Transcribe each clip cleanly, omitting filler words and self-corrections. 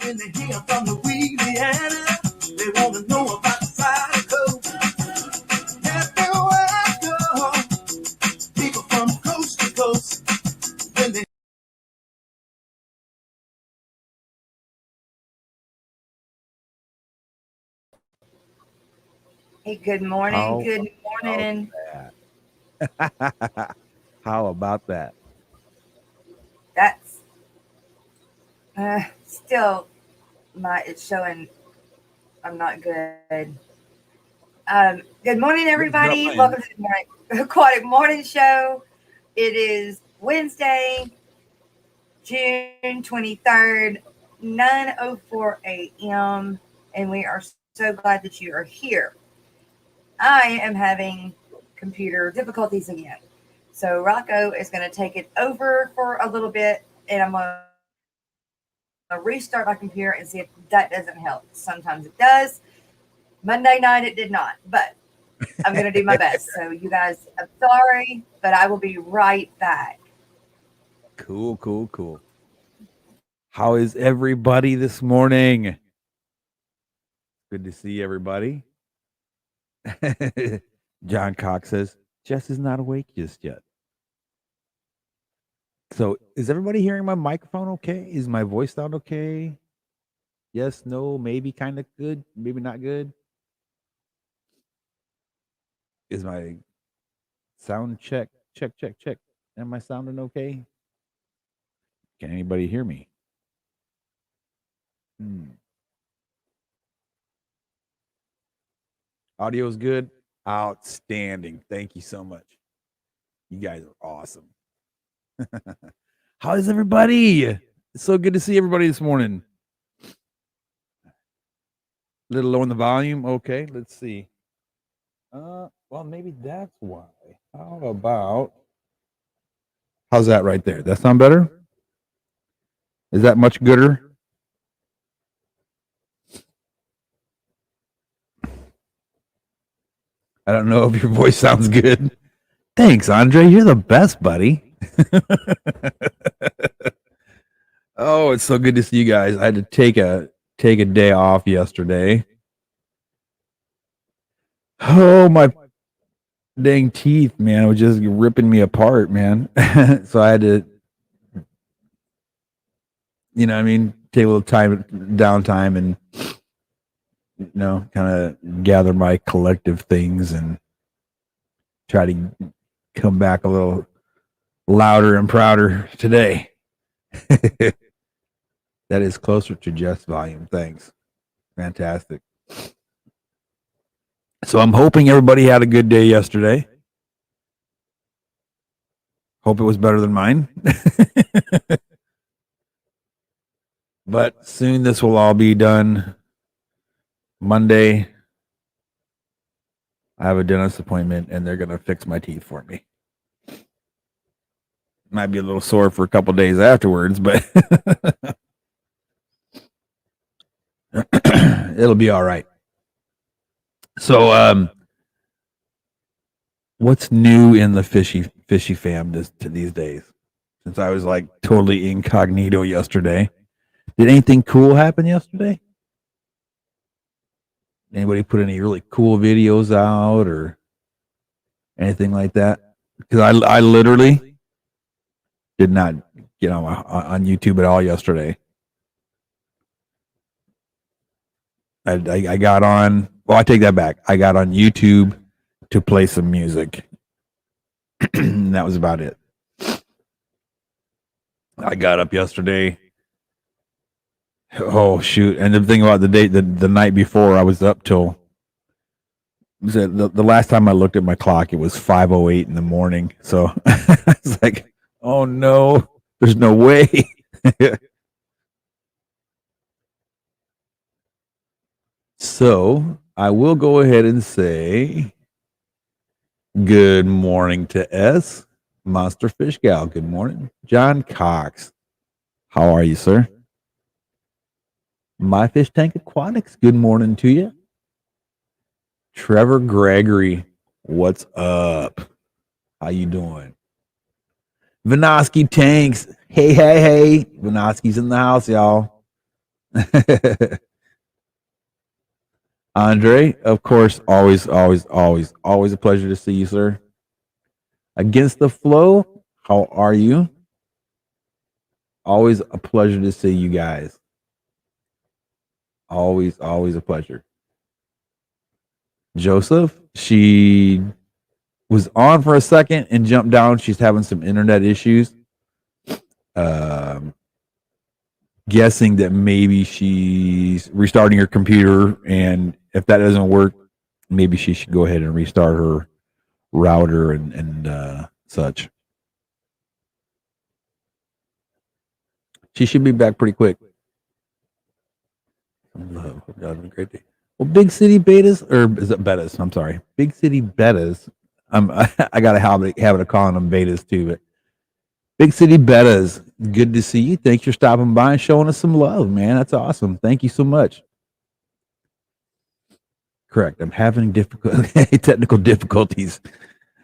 When they hear from Louisiana, they want to know about the side of coast. Everywhere I go, people from coast to coast. When they Hey, good morning. How Good about morning. that? How about that? That's still it's showing I'm not good. Good morning, Looks good everybody. on my Welcome to end. the morning Aquatic Morning Show. It is Wednesday, June 23rd, 9:04 a.m., and we are so glad that you are here. I am having computer difficulties again. So Rocco is going to take it over for a little bit, and I'm going to restart my computer and see if that doesn't help. Sometimes it does. Monday night it did not, but I'm going to do my best. So you guys, I'm sorry, but I will be right back. Cool, cool, cool. How is everybody this morning? Good to see everybody. John Cox says, Jess is not awake just yet. So, is everybody hearing my microphone okay? Is my voice sound okay? Yes, no, maybe kind of good, maybe not good. Is my sound check? Am I sounding okay? Can anybody hear me? Hmm. Audio's good. Outstanding. Thank you so much. You guys are awesome. How is everybody? It's so good to see everybody this morning. A little low on the volume. Okay, let's see. Well, maybe that's why. How about how's that right there? That sound better? Is that much gooder? I don't know if your voice sounds good. Thanks, Andre. You're the best, buddy. Oh, it's so good to see you guys. I had to take a day off yesterday. Oh, my dang teeth, man, was just ripping me apart, man. So I had to, what I mean, take a little time downtime and kind of gather my collective things and try to come back a little louder and prouder today. That is closer to Jess volume. Thanks. Fantastic. So I'm hoping everybody had a good day yesterday. Hope it was better than mine. But soon this will all be done. Monday, I have a dentist appointment and they're going to fix my teeth for me. Might be a little sore for a couple days afterwards, but it'll be all right. So, what's new in the fishy fam these days? Since I was like totally incognito yesterday, did anything cool happen yesterday? Anybody put any really cool videos out or anything like that? Because I literally did not get on YouTube at all yesterday. I got on. Well, I take that back. I got on YouTube to play some music. And that was about it. I got up yesterday. Oh shoot! And the thing about the night before, I was up till the last time I looked at my clock, it was 5:08 in the morning. So it's like, oh no, there's no way. So I will go ahead and say good morning to S. Monster Fish Gal. Good morning. John Cox. How are you, sir? My Fish Tank Aquatics. Good morning to you. Trevor Gregory. What's up? How you doing? Vinosky Tanks. Hey. Vinosky's in the house, y'all. Andre, of course, always, always, always, always a pleasure to see you, sir. Against the flow, how are you? Always a pleasure to see you guys. Always, always a pleasure. Joseph, she was on for a second and jumped down. She's having some internet issues. Um, Guessing that maybe she's restarting her computer, and if that doesn't work, maybe she should go ahead and restart her router and such. She should be back pretty quick. Love. Hope y'all having a great day. Well, big city betas, or is it betas? I'm sorry, big city betas. I got a habit of calling them betas too, but big city betas. Good to see you. Thanks for stopping by and showing us some love, man. That's awesome. Thank you so much. Correct. I'm having technical difficulties.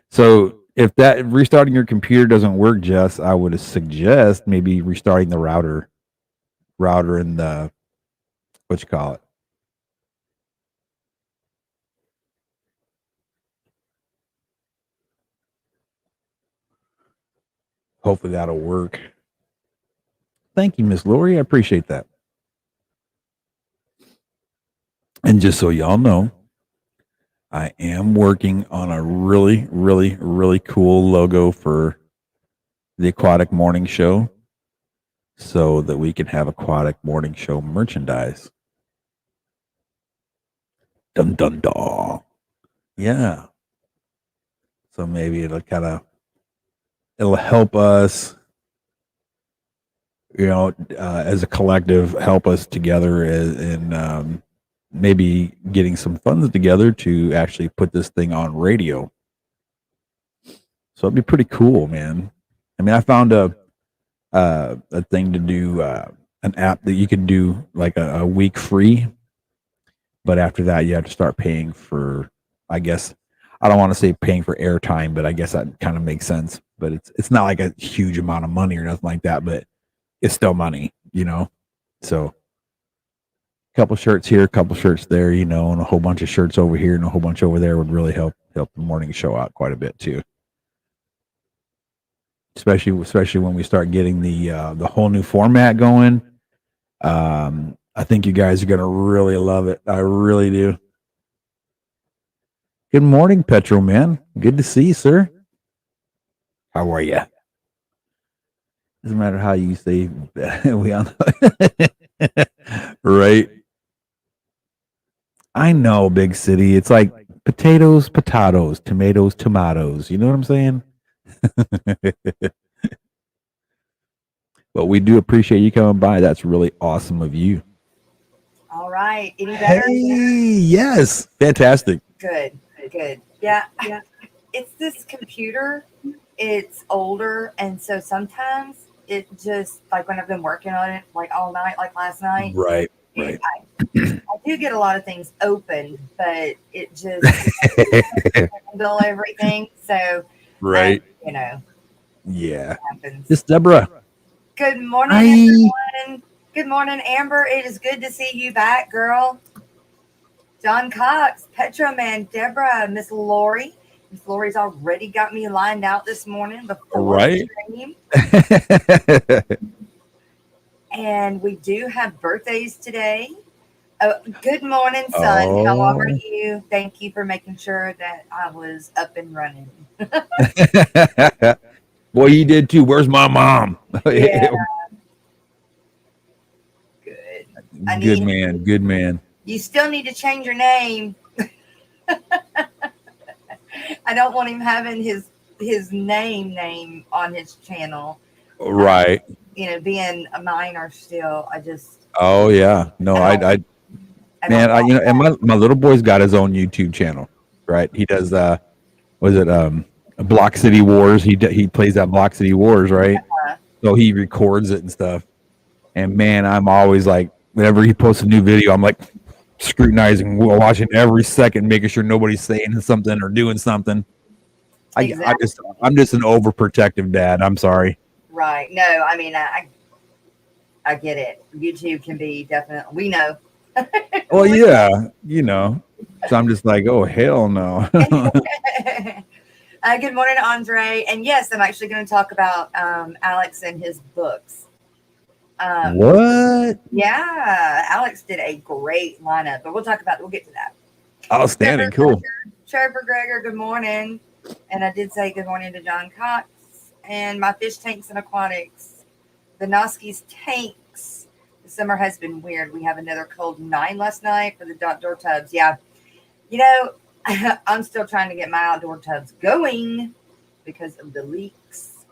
So if that restarting your computer doesn't work, Jess, I would suggest maybe restarting the router and the what you call it. Hopefully that'll work. Thank you, Miss Lori. I appreciate that. And just so y'all know, I am working on a really, really, really cool logo for the Aquatic Morning Show so that we can have Aquatic Morning Show merchandise. Dun dun dun. Yeah. So maybe it'll help us, as a collective, help us together in maybe getting some funds together to actually put this thing on radio. So it'd be pretty cool, man. I mean, I found a thing to do, an app that you can do like a week free, but after that you have to start paying for, I guess, I don't want to say paying for airtime, but I guess that kind of makes sense. But it's not like a huge amount of money or nothing like that, but it's still money, So a couple shirts here, a couple shirts there, and a whole bunch of shirts over here and a whole bunch over there would really help the morning show out quite a bit too. Especially when we start getting the whole new format going. I think you guys are gonna really love it. I really do. Good morning, Petro Man. Good to see you, sir. How are you? Doesn't matter how you say we on right. I know, big city. It's like potatoes, tomatoes, tomatoes. You know what I'm saying? But we do appreciate you coming by. That's really awesome of you. All right. Any better? Hey, yes. Fantastic. Good. Yeah. It's this computer. It's older. And so sometimes it just, like when I've been working on it, like all night, like last night. Right. I do get a lot of things open, but it just handle everything. So, right. Yeah. Happens. This Deborah. Good morning, everyone. Good morning, Amber. It is good to see you back, girl. John Cox, Petro Man, Deborah, Miss Lori. Miss Lori's already got me lined out this morning before the stream. And we do have birthdays today. Oh, good morning, son. Oh. How are you? Thank you for making sure that I was up and running. Boy, you did too. Where's my mom? Yeah. Good. Good man. You still need to change your name. I don't want him having his name on his channel. Right. Being a minor still. I just. Oh yeah. No, and my little boy's got his own YouTube channel. Right. He does. Block City Wars. He plays that Block City Wars, right? So he records it and stuff. And man, I'm always like, whenever he posts a new video, I'm like scrutinizing, watching every second, making sure nobody's saying something or doing something. I'm just an overprotective dad. I'm sorry. Right. No, I mean, I get it. YouTube can be definitely, we know. Well, yeah, you know. So I'm just like, oh hell no. Good morning, Andre. And yes, I'm actually going to talk about Alex and his books. What? Yeah, Alex did a great lineup, but we'll get to that. Outstanding. Cool. Trevor Greger, good morning. And I did say good morning to John Cox and my fish tanks and aquatics. The Noski's tanks. The summer has been weird. We have another cold 9 last night for the outdoor tubs. Yeah. You know, I'm still trying to get my outdoor tubs going because of the leaks.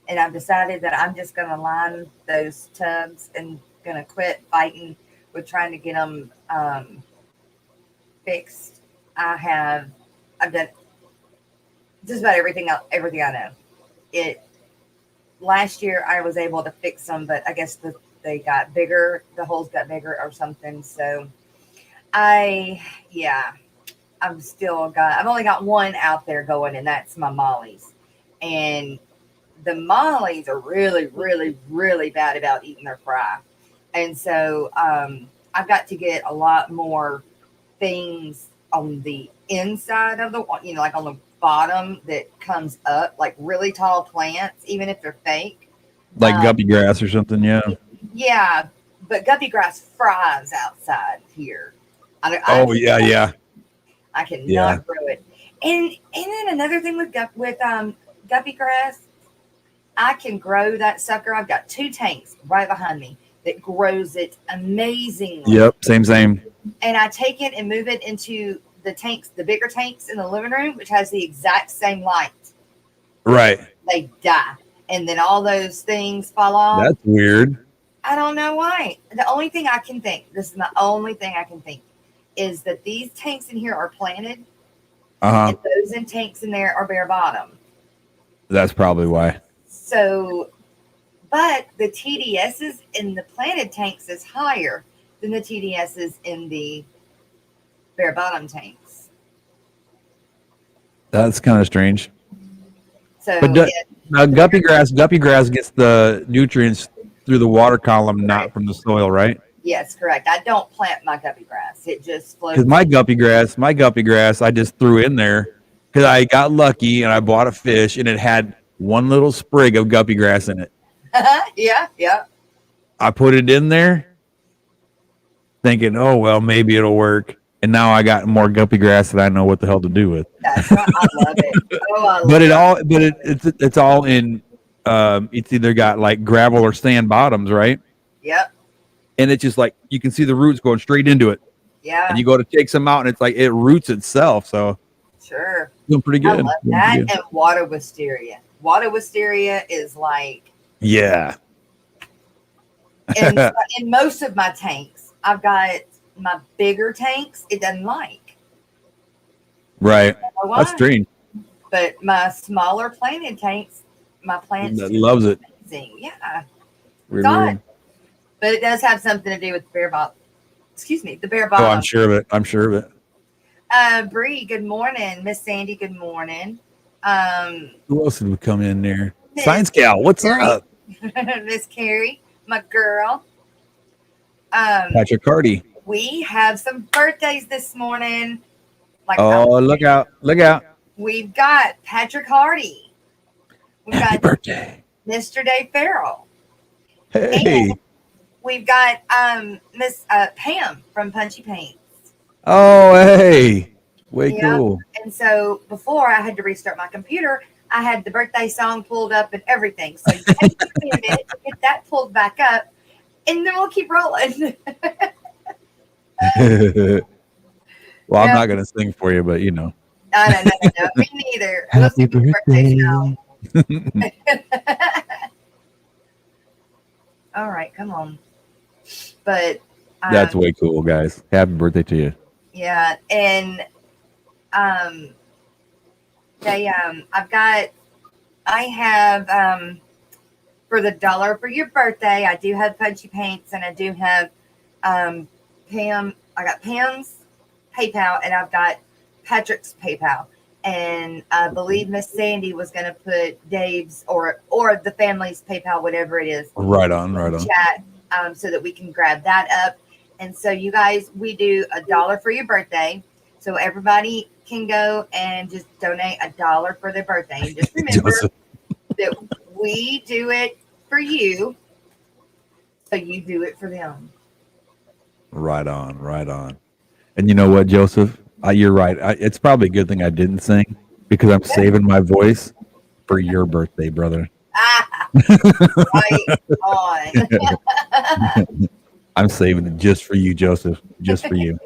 And I've decided that I'm just going to line those tubs and going to quit fighting with trying to get them fixed. I've done just about everything I know. It last year I was able to fix them, but I guess they got bigger, the holes got bigger or something. So I've only got one out there going, and that's my mollies. And the mollies are really, really, really bad about eating their fry. And so I've got to get a lot more things on the inside of the, like on the bottom that comes up, like really tall plants, even if they're fake. Like guppy grass or something, yeah. Yeah, but guppy grass fries outside here. Yeah. I cannot grow it. And then another thing with guppy grass, I can grow that sucker. I've got 2 tanks right behind me that grows it amazingly. Yep, same. And I take it and move it into the bigger tanks in the living room, which has the exact same light. Right. They die. And then all those things fall off. That's weird. I don't know why. The only thing I can think, this is the only thing I can think, is that these tanks in here are planted. And those tanks in there are bare bottom. That's probably why. So, but the TDSs in the planted tanks is higher than the TDSs in the bare bottom tanks. That's kind of strange. So, now guppy grass gets the nutrients through the water column, not from the soil, right? Yes, correct. I don't plant my guppy grass. It just floats. Because my guppy grass, I just threw in there because I got lucky and I bought a fish and it had one little sprig of guppy grass in it. Yeah. I put it in there thinking, oh, well, maybe it'll work. And now I got more guppy grass that I know what the hell to do with. That's right. I love it. But it's all in. It's either got like gravel or sand bottoms, right? Yep. And it's just like you can see the roots going straight into it. Yeah. And you go to take some out, and it's like it roots itself. So sure, doing pretty good. I love that. And water wisteria. Water wisteria is like yeah. And in most of my tanks, I've got my bigger tanks. It doesn't like. Right. That's strange. But my smaller planted tanks, my plants loves it. Amazing. Yeah. Really weird. But it does have something to do with the bare bottom. Excuse me, the bare bottom. Oh, I'm sure of it. Bree, good morning. Miss Sandy, good morning. Who else would come in there? Science Gal, what's up? Miss Carrie, my girl. Patrick Hardy. We have some birthdays this morning. Look out. We've got Patrick Hardy. Happy birthday. Mr. Dave Farrell. Hey. And we've got Miss Pam from Punchy Paints. Oh, hey. Way cool. And so before I had to restart my computer, I had the birthday song pulled up and everything. So it took me a minute to get that pulled back up, and then we'll keep rolling. Well, I'm not going to sing for you, but you know. No. Me neither. Happy birthday. All right, come on. But that's way cool, guys. Happy birthday to you. Yeah, and I have for the $1 for your birthday, I do have Punchy Paints, and I do have Pam. I got Pam's PayPal, and I've got Patrick's PayPal. And I believe Miss Sandy was going to put Dave's or the family's PayPal, whatever it is, Right on, right in on. chat, so that we can grab that up. And so, you guys, we do $1 for your birthday. So everybody can go and just donate $1 for their birthday. And just remember Joseph. that we do it for you, so you do it for them. Right on, right on. And you know what, Joseph? You're right. It's probably a good thing I didn't sing because I'm saving my voice for your birthday, brother. Right on. I'm saving it just for you, Joseph. Just for you.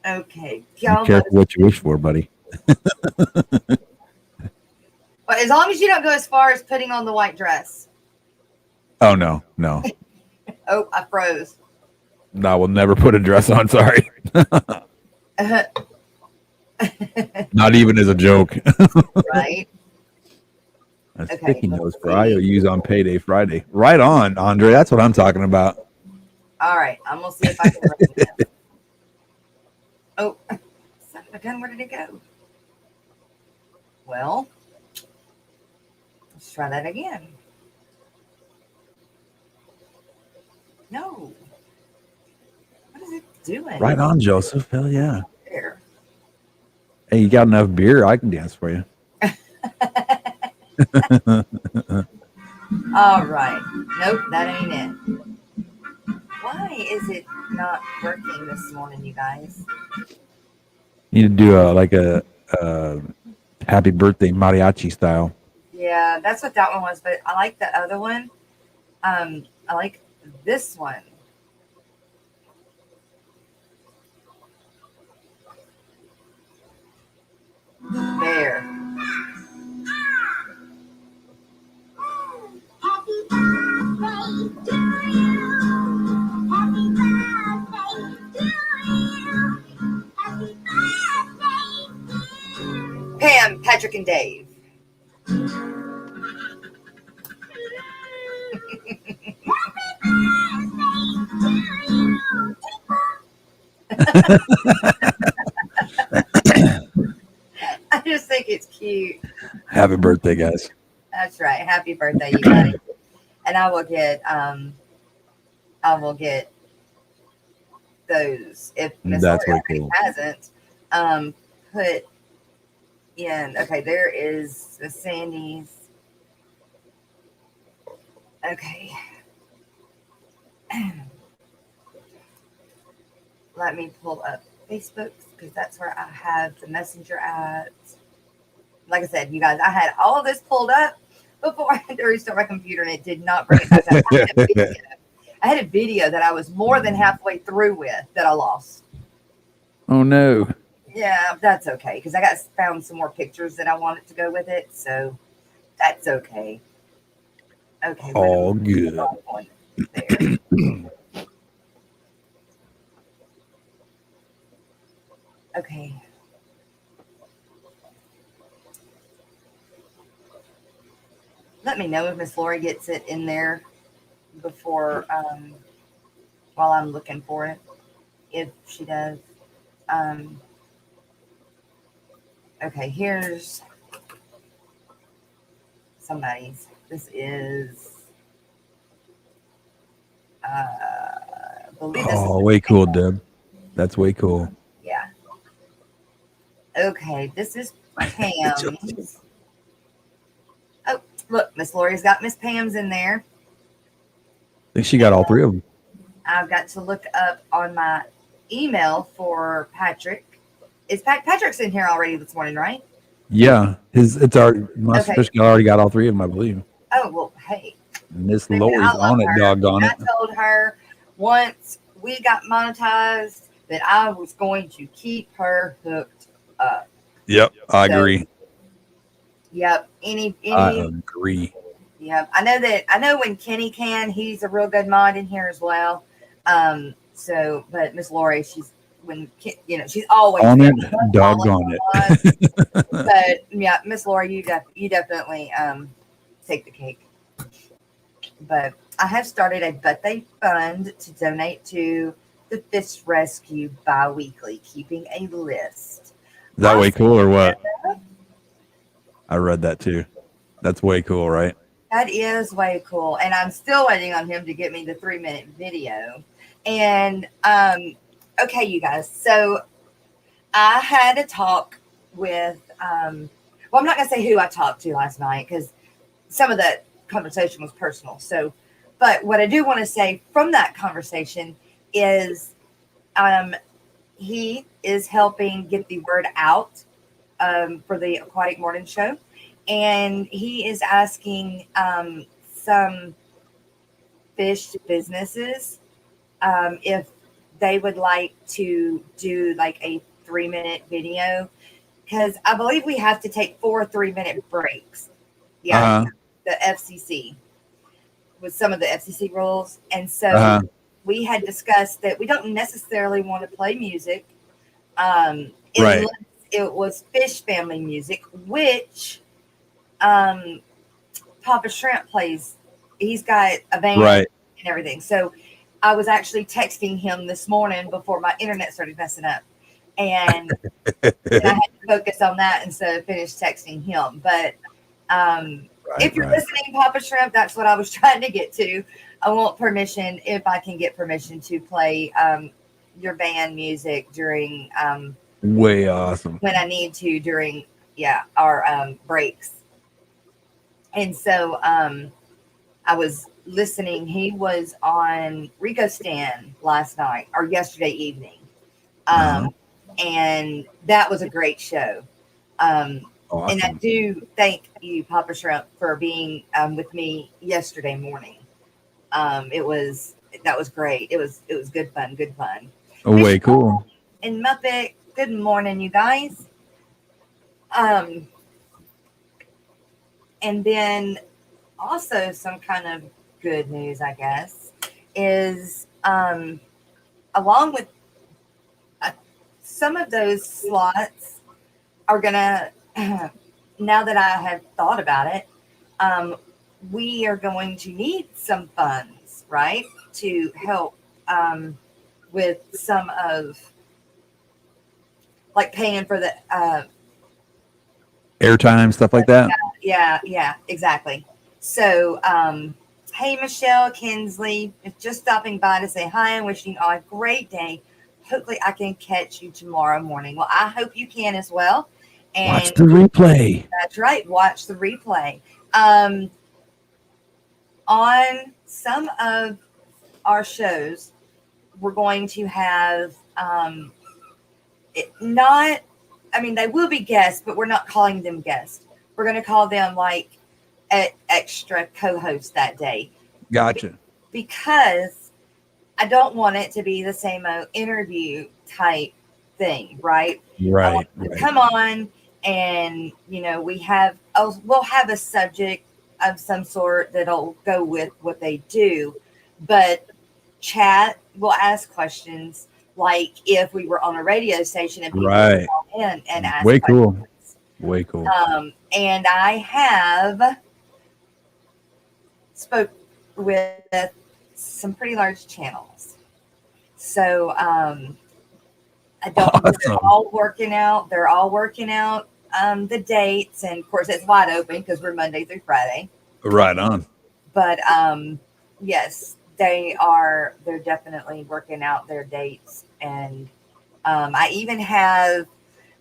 Okay. Be Y'all careful what you wish for, buddy. but as long as you don't go as far as putting on the white dress. Oh no, no. Oh, I froze. No, I will never put a dress on, sorry. Not even as a joke. Right. A Okay, sticky let's nose for see. IOUs on payday Friday. Right on, Andre. That's what I'm talking about. All right. I'm going to see if I can bring it. Oh, son of a gun, where did it go? Well, let's try that again. No. What is it doing? Right on, Joseph. Hell yeah. There. Hey, you got enough beer? I can dance for you. All right. Nope, that ain't it. Why is it not working this morning, you guys? You need to do a happy birthday mariachi style. Yeah, that's what that one was, but I like the other one. I like this one. There. Pam, Patrick, and Dave. I just think it's cute. Happy birthday, guys. That's right. Happy birthday, you guys. And I will get those if Miss That's Lori way already cool. hasn't put in. Okay, there is the Sandy's. Okay. Let me pull up Facebook because that's where I have the messenger at. Like I said, you guys, I had all of this pulled up before I had to restart my computer and it did not bring it back up. I had a video that I was more than halfway through with that I lost. Oh no. Yeah, that's okay because I found some more pictures that I wanted to go with it, so that's okay. Okay. All good. There. Okay. Let me know if Miss Lori gets it in there before while I'm looking for it. If she does. Okay, here's somebody's. This is I believe this is way cool, Deb. That's way cool. Yeah. Okay, this is Pam's. Oh, look, Miss Lori's got Miss Pam's in there. I think she got all three of them. I've got to look up on my email for Patrick. Is Patrick's in here already this morning, right? Yeah, my fish already got all three of them, I believe. Oh well, hey, Miss Lori's on it, doggone it. I told her once we got monetized that I was going to keep her hooked up. Yep, I agree. Yep. I agree. Yep. I know when Kenny can, he's a real good mod in here as well. So, but Miss Lori, she's always on it, doggone it. But yeah, Miss Lori, you definitely take the cake. But I have started a birthday fund to donate to the Fish Rescue bi-weekly, keeping a list. Is that way Awesome. cool or what? I read that too. That's way cool, right? That is way cool. And I'm still waiting on him to get me the 3-minute video. And okay, you guys. So I had a talk with well, I'm not gonna say who I talked to last night because some of that conversation was personal. So, but what I do want to say from that conversation is he is helping get the word out for the Aquatic Morning Show. And he is asking some fish businesses if they would like to do like a 3-minute video, because I believe we have to take 4 3-minute breaks. Yeah, the FCC with some of the FCC rules. And so we had discussed that we don't necessarily want to play music unless it was Fish Family music, which Papa Shrimp plays. He's got a band and everything. So I was actually texting him this morning before my internet started messing up. And I had to focus on that instead of finish texting him. But if you're listening, Papa Shrimp, that's what I was trying to get to. I want permission, if I can get permission, to play your band music during way awesome when I need to during our breaks. And so I was listening. He was on Rico Stan last night or yesterday evening. And that was a great show. Awesome. And I do thank you, Papa Shrimp, for being with me yesterday morning. That was great. It was good fun. Oh, way cool. And Muppet, good morning, you guys. And then also some kind of good news, I guess, is along with some of those slots are gonna, now that I have thought about it, we are going to need some funds, right, to help with some of like paying for the airtime, stuff like that. Yeah, exactly. So, hey, Michelle Kinsley, just stopping by to say hi and wishing you all a great day. Hopefully I can catch you tomorrow morning. Well, I hope you can as well. And watch the replay. That's right. Watch the replay. On some of our shows, we're going to have they will be guests, but we're not calling them guests. We're going to call them like extra co-hosts that day. Gotcha. Because I don't want it to be the same interview type thing, right? Right. Come on, and we'll have a subject of some sort that'll go with what they do, but chat, we'll ask questions like if we were on a radio station and people would call in and ask questions. Way cool. And I have spoke with some pretty large channels. So I don't know, they're all working out. They're all working out the dates, and of course it's wide open because we're Monday through Friday. Right on. But yes, they're definitely working out their dates. And I even have,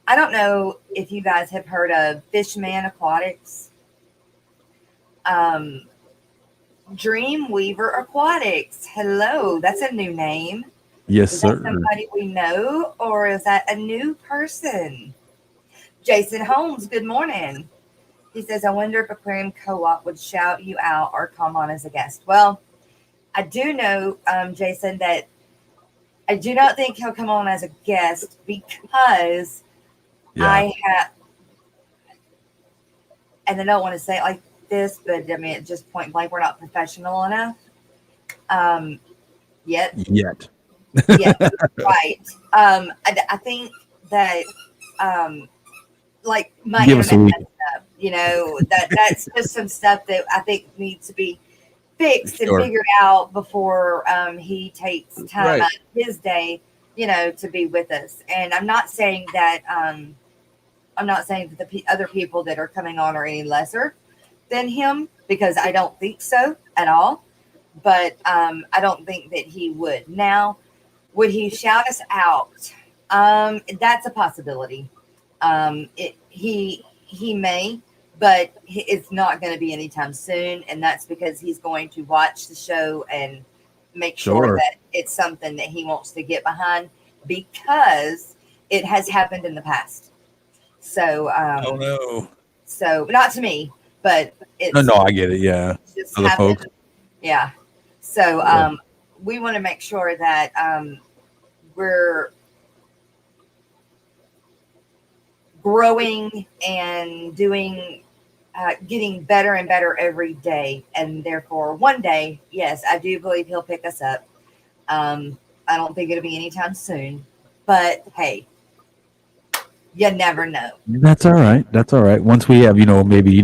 I don't know if you guys have heard of Fishman Aquatics. Dreamweaver Aquatics. Hello, that's a new name. Yes, is sir. That somebody we know, or is that a new person? Jason Holmes, good morning. He says, I wonder if Aquarium Co-op would shout you out or come on as a guest. Well, I do know, Jason, that I do not think he'll come on as a guest because I have, and I don't want to say it like this, but I mean, at just point blank, we're not professional enough yet. Yeah, right. I think that like my internet messed up, that's just some stuff that I think needs to be fixed and Sure. figured out before he takes time Right. out of his day, to be with us. And I'm not saying that the other people that are coming on are any lesser than him, because I don't think so at all. But I don't think that he would. Now, would he shout us out? That's a possibility. He may, but it's not going to be anytime soon, and that's because he's going to watch the show and make sure Sure. that it's something that he wants to get behind, because it has happened in the past. So, Oh no. so not to me, but No, it's no, I get it. Yeah. just Other happened. folks. Yeah. So, Yeah. we want to make sure that we're growing and getting better and better every day. And therefore, one day, yes, I do believe he'll pick us up. I don't think it'll be anytime soon, but hey, you never know. That's all right. That's all right. Once we have, maybe,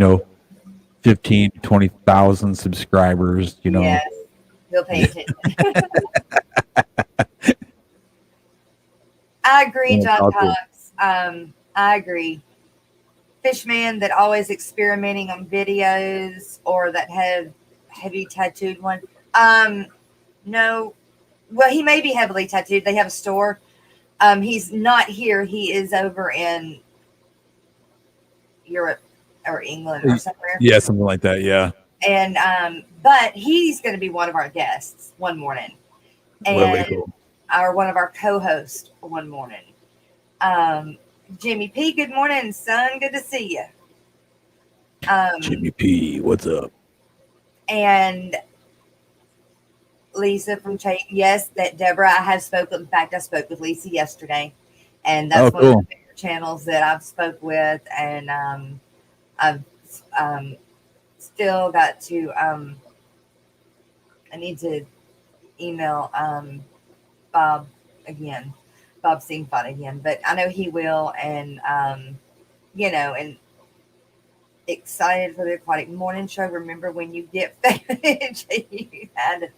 15, 20,000 subscribers, Yes, he'll pay attention. I agree, Yeah, John I'll do it. Cox. I agree. Fishman that always experimenting on videos, or that have heavy tattooed one. No, well, he may be heavily tattooed. They have a store. He's not here. He is over in Europe or England or somewhere. Yeah, something like that. Yeah. And but he's going to be one of our guests one morning, Really and cool. one of our co-hosts one morning. Jimmy P, good morning, son. Good to see you. Jimmy P, what's up? And Lisa from Chase. Yes, that Deborah. I have spoken. In fact, I spoke with Lisa yesterday, and that's one of cool. the bigger channels that I've spoke with. And I've still got to. I need to email Bob again, Bob Singfot again, but I know he will. And and excited for the Aquatic Morning Show. Remember when you get finished, you had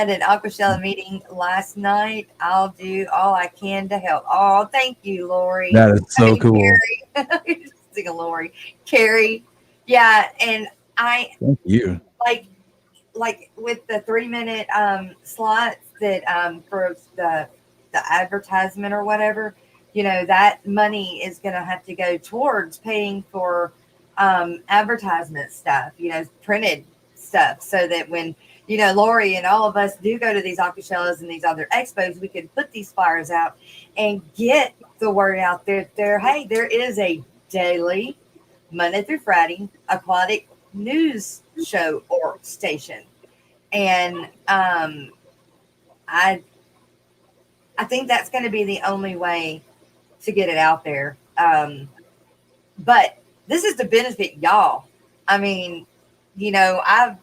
an Aquashella meeting last night. I'll do all I can to help. Oh, thank you, Lori. That is so cool. Carrie. Sing a Lori. Carrie. Yeah, and I Thank you. like with the 3-minute slots that for the advertisement or whatever, that money is going to have to go towards paying for advertisement stuff, printed stuff, so that when Lori and all of us do go to these Aquashellas and these other expos, we can put these flyers out and get the word out there. Hey, there is a daily, Monday through Friday, aquatic news show or station, and I think that's going to be the only way to get it out there. But this is to benefit y'all. I mean, I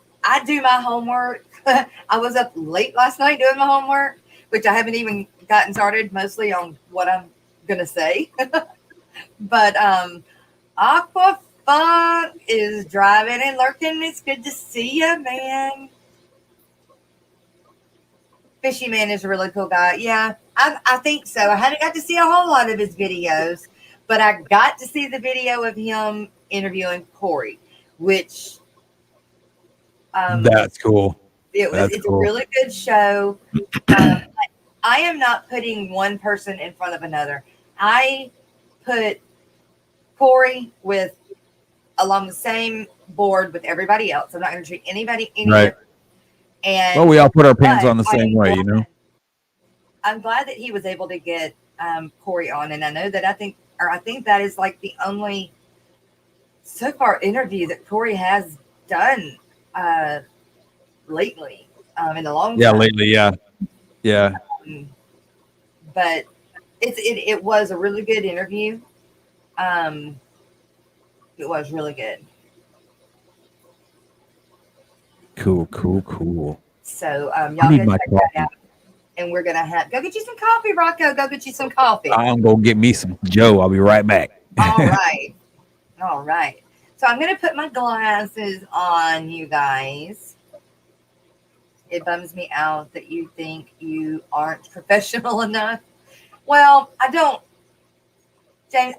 do my homework. I was up late last night doing my homework, which I haven't even gotten started, mostly on what I'm gonna say. But Aqua Funk is driving and lurking. It's good to see you, man. Fishy Man is a really cool guy. Yeah, I think so. I hadn't got to see a whole lot of his videos, but I got to see the video of him interviewing Corey, which That's cool. it's cool. a really good show. I am not putting one person in front of another. I put Corey along the same board with everybody else. I'm not going to treat anybody any Right. different. And Well, we all put our opinions on the same way, I'm glad that he was able to get Corey on, and I know that I think that is like the only so far interview that Corey has done lately in a long time. Lately, yeah. But it was a really good interview. It was really good. Cool. So y'all I need go my check coffee. that out. And we're gonna go get you some coffee, Rocko. Go get you some coffee. I'm gonna get me some Joe. I'll be right back. All right. So I'm gonna put my glasses on, you guys. it bums me out that you think you aren't professional enough. Well, I don't, James,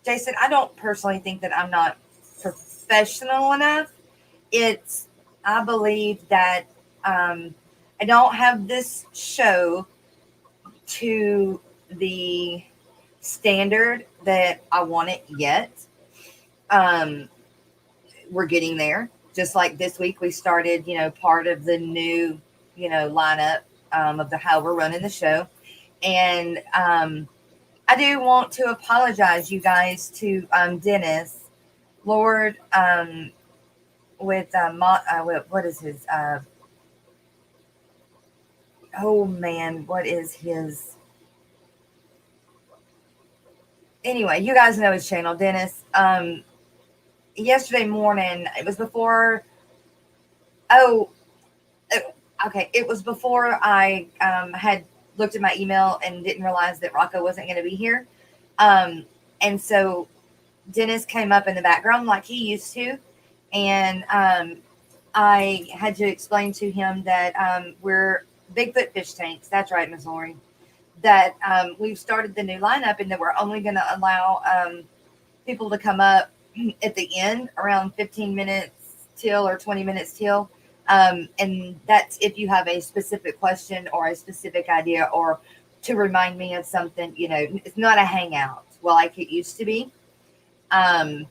Jason, I don't personally think that I'm not professional enough. It's, I believe that I don't have this show to the standard that I want it yet. Um, we're getting there. Just like this week, we started, part of the new, lineup of the how we're running the show. And I do want to apologize, you guys, to Dennis, Lord, with what is his? Oh man, what is his? Anyway, you guys know his channel, Dennis. Yesterday morning, it was before. Oh, okay. It was before I had looked at my email and didn't realize that Rocko wasn't going to be here. And so Dennis came up in the background like he used to. And I had to explain to him that we're Bigfoot fish tanks. That's right, Miss Lori. That we've started the new lineup and that we're only going to allow people to come up at the end around 15 minutes till or 20 minutes till. And that's if you have a specific question or a specific idea or to remind me of something, it's not a hangout like it used to be. And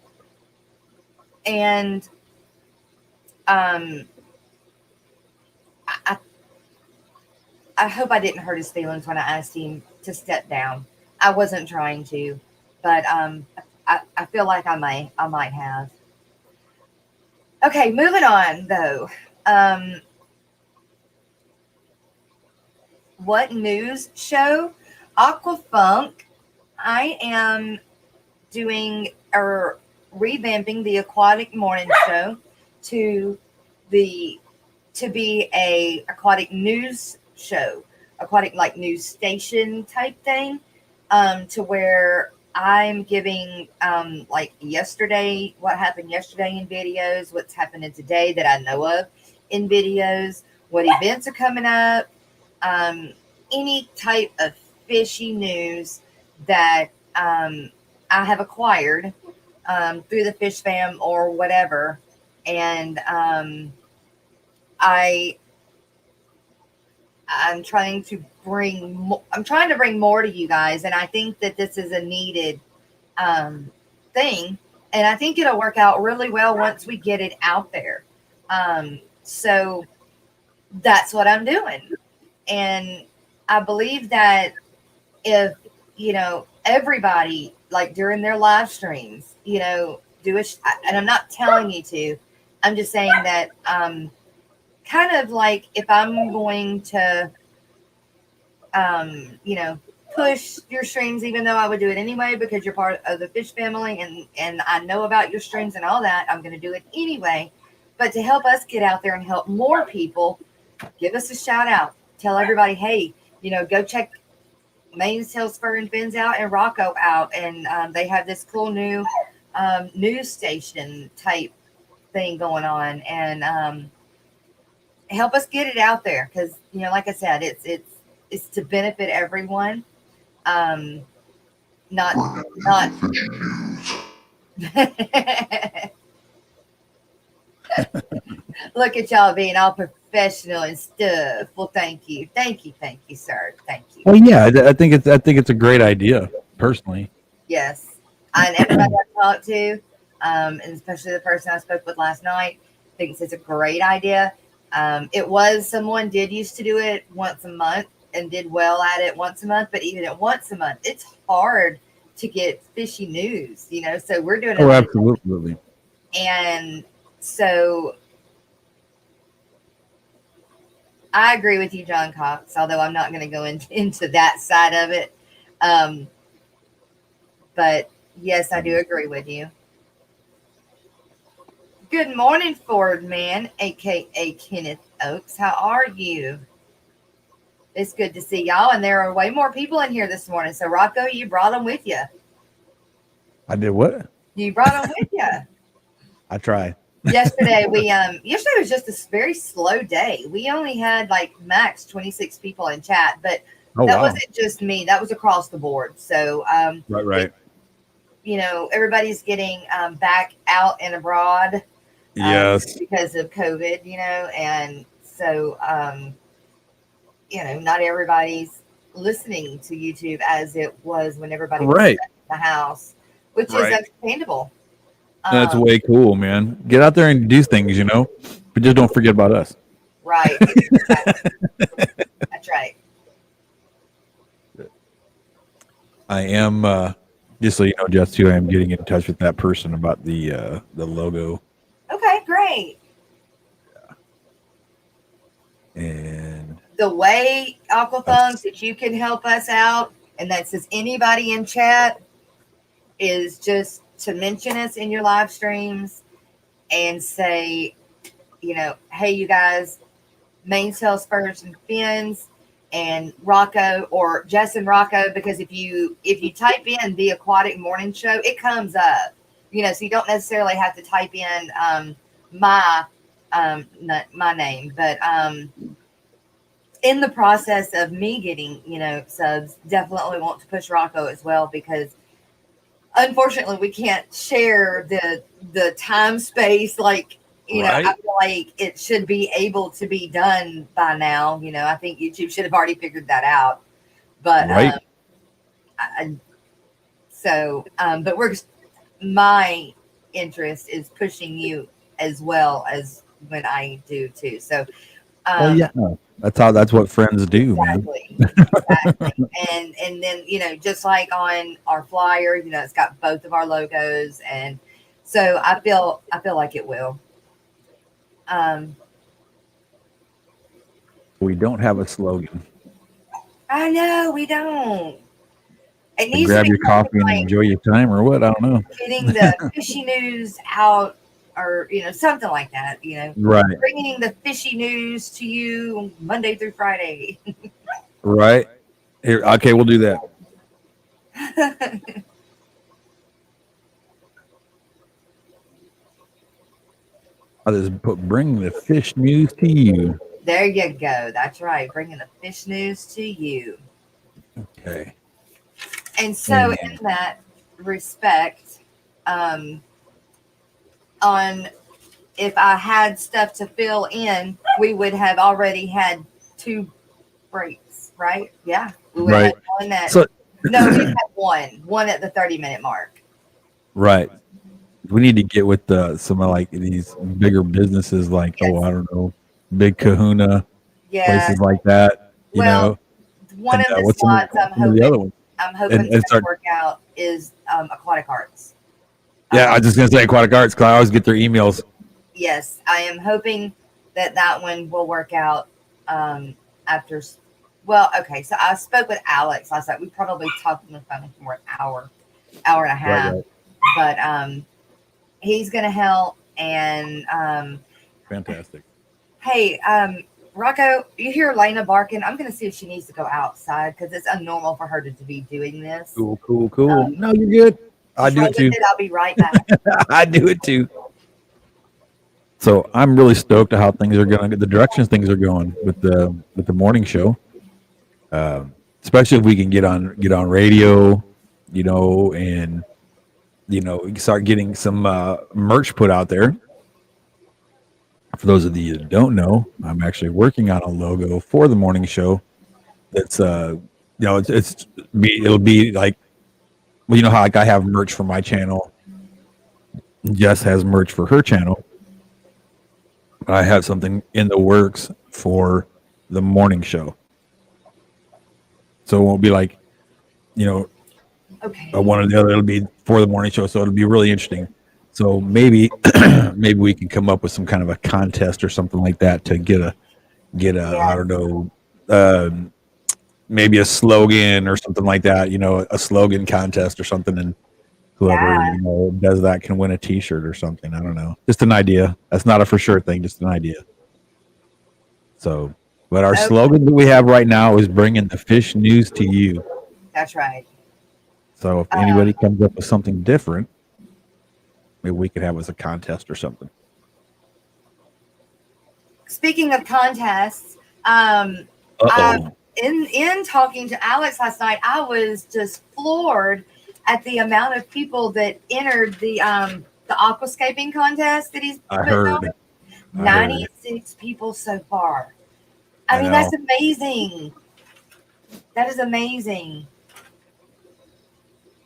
I hope I didn't hurt his feelings when I asked him to step down. I wasn't trying to, but I feel like I might have. Okay, moving on though. What news show? Aquafunk. I am doing or revamping the Aquatic Morning Show to be a aquatic news show, aquatic like news station type thing, to where I'm giving like yesterday, what happened yesterday in videos, what's happening today that I know of in videos, what events are coming up, any type of fishy news that I have acquired through the Fish Fam or whatever. And I'm trying to bring more to you guys, and I think that this is a needed thing, and I think it'll work out really well once we get it out there. So that's what I'm doing, and I believe that if everybody like during their live streams, do it, and I'm not telling you to. I'm just saying that kind of like if I'm going to, push your streams, even though I would do it anyway because you're part of the fish family and I know about your streams and all that, I'm going to do it anyway. But to help us get out there and help more people, give us a shout out. Tell everybody, hey, go check Maine's Tails Fur and Fins out and Rocko out. And they have this cool new news station type thing going on, and help us get it out there because like I said, it's to benefit everyone. Not look at y'all being all professional and stuff. Well, thank you, sir. Thank you. Well, yeah, I think it's a great idea personally. Yes, and everybody I talked to, and especially the person I spoke with last night, thinks it's a great idea. Someone did used to do it once a month and did well at it once a month, but even at once a month, it's hard to get fishy news, so we're doing it. Oh, absolutely. And so I agree with you, John Cox, although I'm not going to go into that side of it. But yes, I do agree with you. Good morning, Ford Man, aka Kenneth Oaks. How are you? It's good to see y'all, and there are way more people in here this morning. So, Rocko, you brought them with you. I did what? You brought them with you. I tried. Yesterday yesterday was just a very slow day. We only had like max 26 people in chat, but Oh that wow. wasn't just me. That was across the board. So Right. everybody's getting back out and abroad Yes. because of COVID, and so not everybody's listening to YouTube as it was when everybody was Right. stuck in the house, which is Right. understandable. That's Um, way cool, man. Get out there and do things, but just don't forget about us. right. Exactly. That's right. I am just so you know, Jess, too. I am getting in touch with that person about the logo, Okay, great. and The way, Aquathunk, that's that you can help us out, and that says anybody in chat, is just to mention us in your live streams and say, hey, you guys, mainsail spurs and fins and Rocko, or Jess and Rocko, because if you type in the Aquatic Morning Show, it comes up, so you don't necessarily have to type in my my name, but in the process of me getting subs, definitely want to push Rocko as well, because unfortunately we can't share the time space like I right. feel like it should be able to be done by now. I think YouTube should have already figured that out, but Right. but my interest is pushing you as well as when I do too. So Well, yeah. That's what friends do, man. exactly. And then just like on our flyer, it's got both of our logos, and so I feel like it will. We don't have a slogan. I know we don't. It Like, needs to grab be your something coffee and like enjoy your time, or what? I don't know. getting the fishy news out, or something like that. Right. Bringing the fishy news to you Monday through Friday. Right. Here. Okay, we'll do that. I'll just bring the fish news to you. There you go. That's right. Bringing the fish news to you. Okay. And so, in that respect, on if I had stuff to fill in, we would have already had 2 breaks, right? Yeah, we would have Right. had one that. So, No, we had one at the 30-minute mark. right. We need to get with some of like these bigger businesses, like Yes. I don't know, Big Kahuna, Yeah. places like that. Well, one and of the what's slots I'm some of the other hoping ones? And to start. work out is Aquatic Arts. Yeah, I was just gonna say Aquatic Arts because I always get their emails. Yes, I am hoping that one will work out after. Well, okay, so I spoke with Alex last night. We probably talked on the phone for an hour and a half, Right. but he's going to help. And Fantastic. hey, Rocko, you hear Lena barking? I'm going to see if she needs to go outside because it's unnormal for her to be doing this. Cool. No, you're good. I do it too. I'll be right back. I do it too. So I'm really stoked at how things are going, the directions things are going with the morning show. Especially if we can get on radio, and start getting some merch put out there. For those of you that don't know, I'm actually working on a logo for the morning show. That's it'll be like, well, how like I have merch for my channel. Jess has merch for her channel. I have something in the works for the morning show. So it won't be like, Okay. one or the other. It'll be for the morning show. So it'll be really interesting. So maybe we can come up with some kind of a contest or something like that to get a I don't know, maybe a slogan or something like that. A slogan contest or something, and whoever does that can win a T-shirt or something. I don't know. Just an idea. That's not a for sure thing. Just an idea. So, but our slogan that we have right now is bringing the fish news to you. That's right. So if anybody comes up with something different, maybe we could have as a contest or something. speaking of contests, in talking to Alex last night, I was just floored at the amount of people that entered the aquascaping contest that he's putting on. 96 people so far. I mean, that's amazing. That is amazing.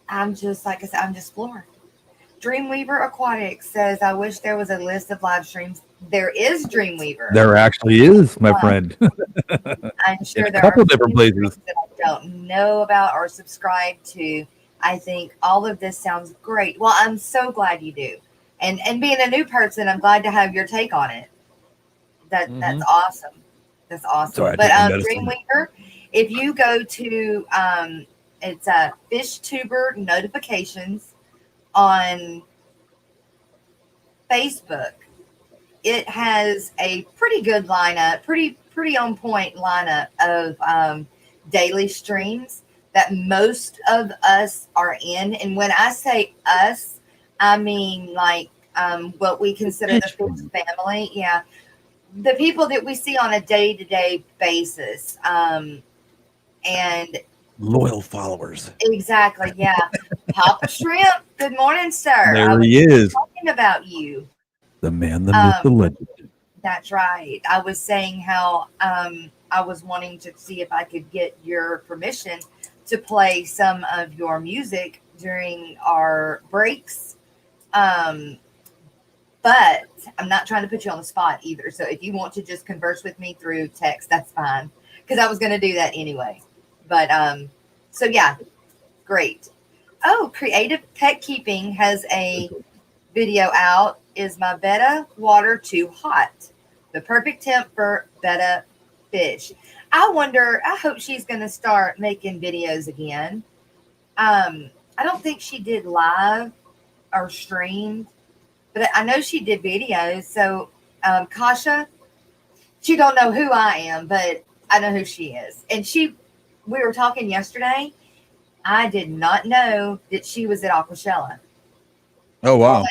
I'm just, like I said, I'm just floored. Dreamweaver Aquatic says, I wish there was a list of live streams. There is Dreamweaver. There actually is, my friend. I'm sure there a couple are different places that I don't know about or subscribe to. I think all of this sounds great. Well, I'm so glad you do. And being a new person, I'm glad to have your take on it. That's awesome. That's awesome. Sorry, but Dreamweaver, if you go to it's Fish Tuber notifications on Facebook, it has a pretty good lineup, pretty on point lineup of daily streams that most of us are in. And when I say us, I mean like what we consider the Fish family. Yeah. The people that we see on a day-to-day basis. And loyal followers. Exactly. Yeah. Papa Shrimp. Good morning, sir. There he is. Talking about you. The man, the myth, the legend. That's right. I was saying how I was wanting to see if I could get your permission to play some of your music during our breaks. But I'm not trying to put you on the spot either. So if you want to just converse with me through text, that's fine. Because I was going to do that anyway. But so yeah, great. Oh, Creative Pet Keeping has a video out. Is my betta water too hot? The perfect temp for betta fish. I wonder, I hope she's going to start making videos again. I don't think she did live or streamed, but I know she did videos. So Kasha, she don't know who I am, but I know who she is. And we were talking yesterday. I did not know that she was at Aquashella. Oh, wow.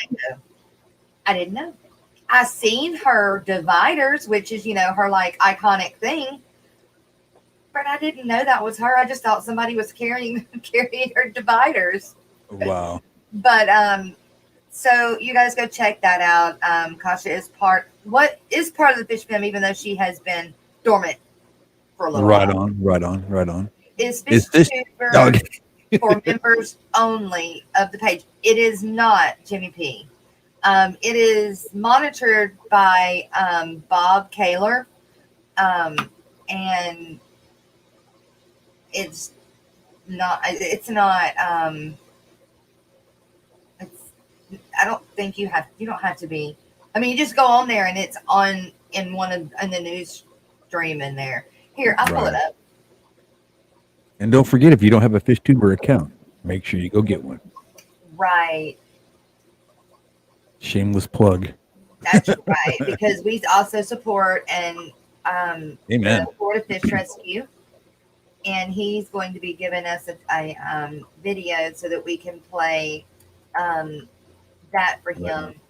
I didn't know. I seen her dividers, which is, her like iconic thing. But I didn't know that was her. I just thought somebody was carrying her dividers. Wow. But so you guys go check that out. Kasha is part of the Fish Family, even though she has been dormant for a little while. Right on. Is Fish Tuber for members only of the page? It is not, Jimmy P. It is monitored by Bob Kaler, and it's not. I don't think you don't have to be. I mean, you just go on there and it's in the news stream in there. Here, I'll pull it up. And don't forget, if you don't have a Fish Tuber account, make sure you go get one. Right. Shameless plug. That's right, because we also support Amen. the Florida Fish Rescue, and he's going to be giving us a video so that we can play that for him.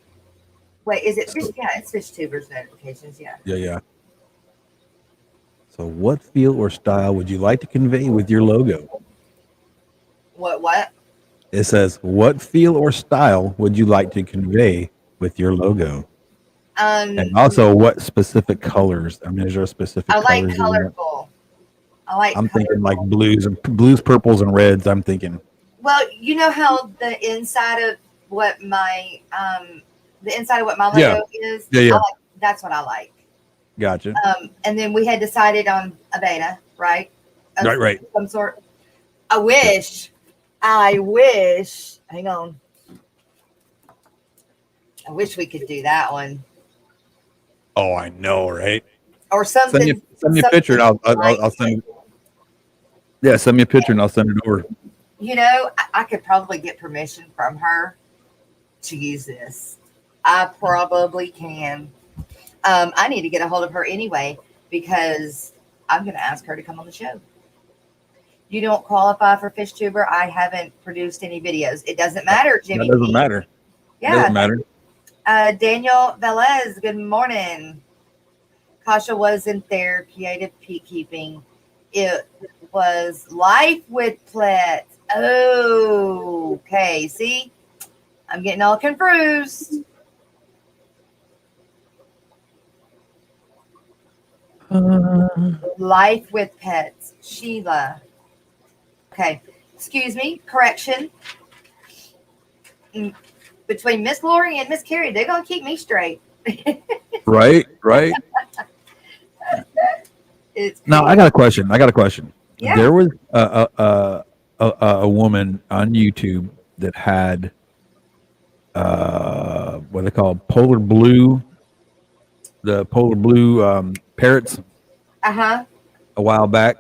Wait, is it Fish? Yeah, it's Fish Tubers notifications. Yeah. Yeah. So, what feel or style would you like to convey with your logo? What? It says, what feel or style would you like to convey with your logo? And also, what specific colors? I mean, is there a specific colors? I like colorful. I'm thinking like blues, purples, and reds. I'm thinking. Well, you know how the inside of what my logo is? Yeah. That's what I like. Gotcha. And then we had decided on a beta, right? Right. Some sort. I wish. Hang on. I wish we could do that one. Oh, I know, right? Or something. Send me a picture and I'll send. Yeah, send me a picture and I'll send it over. I could probably get permission from her to use this. I probably can. I need to get a hold of her anyway because I'm going to ask her to come on the show. You don't qualify for Fish Tuber. I haven't produced any videos. It doesn't matter, Jimmy. It doesn't matter. Yeah. It doesn't matter. Daniel Velez, good morning. Kasha wasn't there. Creative beekeeping. It was life with plants. Oh, okay. See, I'm getting all confused. Life with pets. Sheila. Okay. Excuse me. Correction. Between Miss Lori and Miss Carrie, they're gonna keep me straight. Right. It's Now cool. I got a question. Yeah. There was a woman on YouTube that had what they call polar blue, the polar blue parrots Uh-huh. a while back,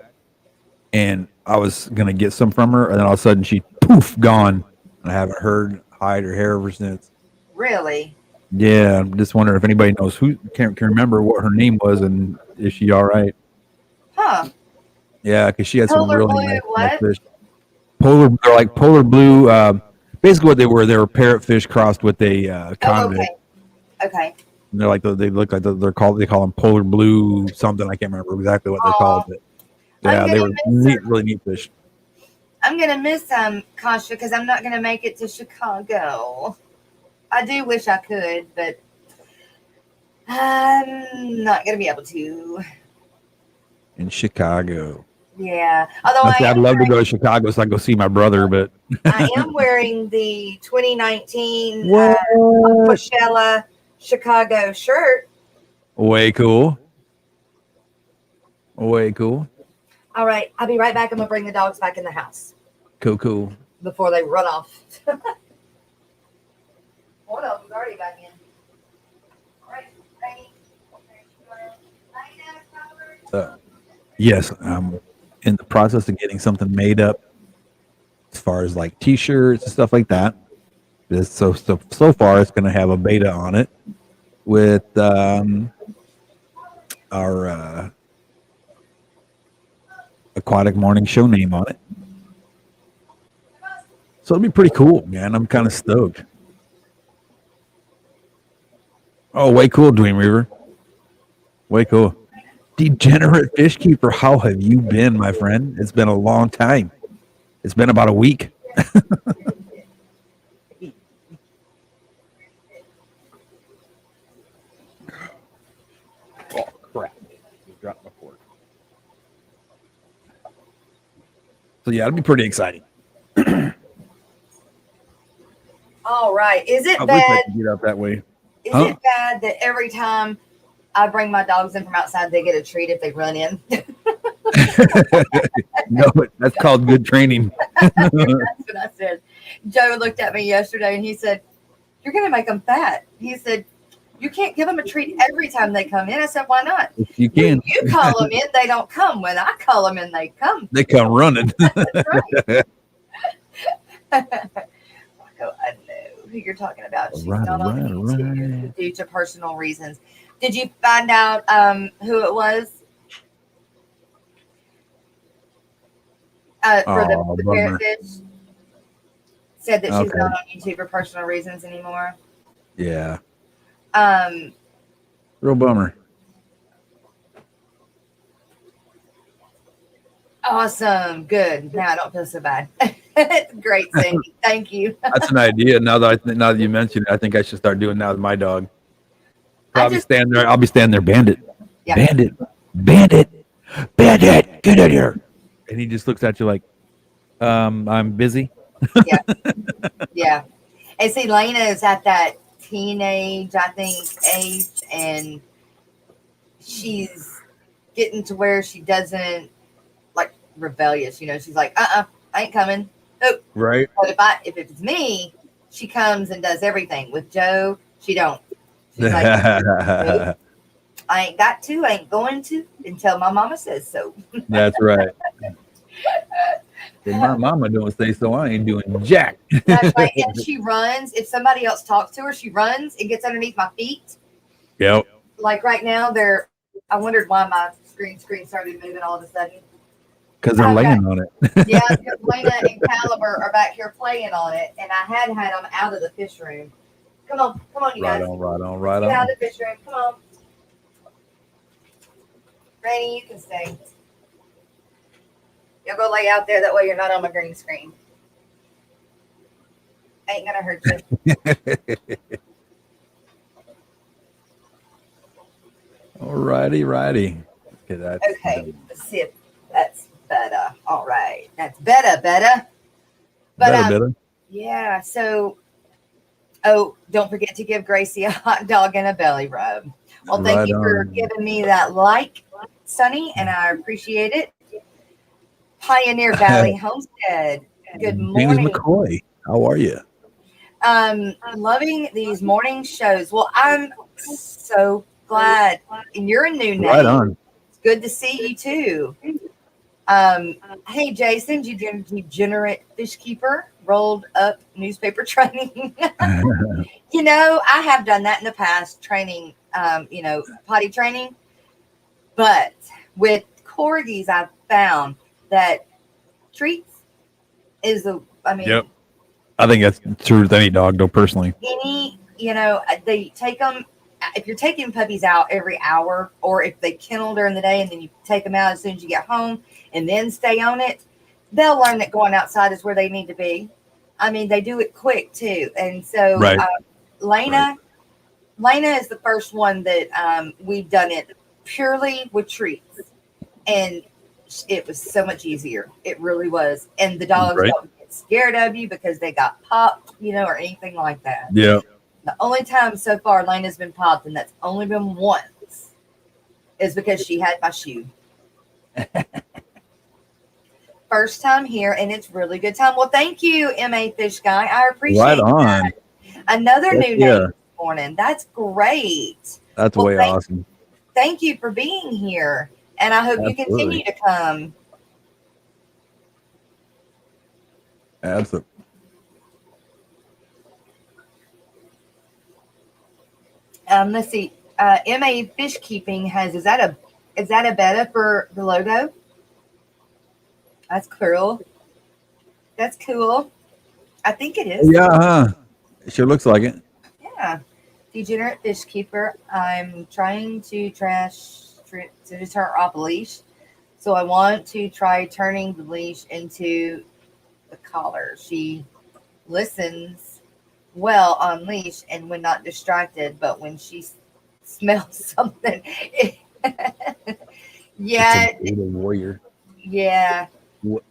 and I was gonna get some from her, and then all of a sudden she poof gone, and I haven't heard hide or hair ever since. Really? Yeah, I'm just wondering if anybody knows who can remember what her name was and is she all right? Huh. Yeah, because she had some Polar really blue nice what? fish. They're like polar blue. Basically, what they were parrotfish crossed with a Oh, convict. okay. And they're like they look like they call them polar blue something. I can't remember exactly what they're called, Aw. but I'm yeah, they gonna were miss neat, her. really neat fish. I'm gonna miss Kasha because I'm not gonna make it to Chicago. I do wish I could, but I'm not gonna be able to. In Chicago, Yeah. Although I'd love to go to Chicago so I can go see my brother, but I am wearing the 2019 what? Coachella Chicago shirt. Way cool. Way cool. All right, I'll be right back. I'm gonna bring the dogs back in the house Cool. before they run off. One of them's already back in. All right, Lady. Yes, I'm in the process of getting something made up as far as like t-shirts and stuff like that. So far, it's going to have a beta on it with our Aquatic Morning Show name on it. So it'll be pretty cool, man. I'm kind of stoked. Oh, way cool, Dream Reaver. Way cool. Degenerate Fish Keeper, how have you been, my friend? It's been a long time. It's been about a week. Oh, crap. Just dropped my fork. So, yeah, it'll be pretty exciting. All right. Is it I wish I bad? could get out that way. Is it bad that every time I bring my dogs in from outside, they get a treat if they run in? No, that's called good training. That's what I said. Joe looked at me yesterday and he said, "You're going to make them fat." He said, "You can't give them a treat every time they come in." I said, "Why not?" If you can. When you call them in, they don't come. When I call them in, they come. They come running. That's right. Rocko, I know who you're talking about. She's not on YouTube due to personal reasons. Did you find out who it was? For the parrotfish? Said that she's not on YouTube for personal reasons anymore. Yeah. Real bummer. Awesome. Good. Now I don't feel so bad. Great, Sandy. Thank you. That's an idea. Now that you mentioned it, I think I should start doing that with my dog. I'll be standing there, Bandit. Yeah. Bandit, get in here. And he just looks at you like, I'm busy. Yeah. Yeah. And see, Lena is at that teenage, I think, age, and she's getting to where she doesn't like rebellious. You know, she's like, I ain't coming. Nope. Right. But if it's me, she comes and does everything. With Joe, she don't. She's like, nope, I ain't got to, I ain't going to until my mama says so. That's right. If my mama don't say so, I ain't doing jack. That's right. And she runs. If somebody else talks to her, she runs and gets underneath my feet. Yep. Like right now, I wondered why my screen started moving all of a sudden. Because they're laying on it. Yeah, because Lena and Caliber are back here playing on it, and I had them out of the fish room. Come on, you guys. Right on. Get out of the fish room. Come on. Lainey, you can stay. You'll go lay out there. That way you're not on my green screen. Ain't gonna hurt you. Righty. Okay, that's Okay. Let's see if that's better. All right. That's better. But better. yeah, so don't forget to give Gracie a hot dog and a belly rub. Well, thank you for giving me that like, Sonny, and I appreciate it. Pioneer Valley Homestead. Good morning. McCoy, how are you? Loving these morning shows. Well, I'm so glad. And you're a new name. Right on. It's good to see you too. Hey, Jason, degenerate fish keeper, rolled up newspaper training. You know, I have done that in the past, training, potty training. But with corgis, I've found that treats is Yep. I think that's true with any dog, though, personally. They take them, if you're taking puppies out every hour, or if they kennel during the day and then you take them out as soon as you get home and then stay on it, they'll learn that going outside is where they need to be. I mean, they do it quick too. And so Right. Lena is the first one that we've done it purely with treats. And it was so much easier. It really was. And the dogs don't get scared of you because they got popped, or anything like that. Yeah. The only time so far Lena's been popped, and that's only been once, is because she had my shoe. First time here, and it's really good time. Well, thank you, MA Fish Guy. I appreciate Right on. that. Another new name this morning. That's great. That's way awesome. Thank you for being here. And I hope you continue to come. Absolutely. Let's see. MA Fish Keeping has is that a beta for the logo? That's cool. That's cool. I think it is. Yeah, it sure looks like it. Yeah. Degenerate Fish Keeper. I'm trying to deter off a leash. So I want to try turning the leash into the collar. She listens well on leash and when not distracted, but when she smells something, yeah. It's a warrior. Yeah.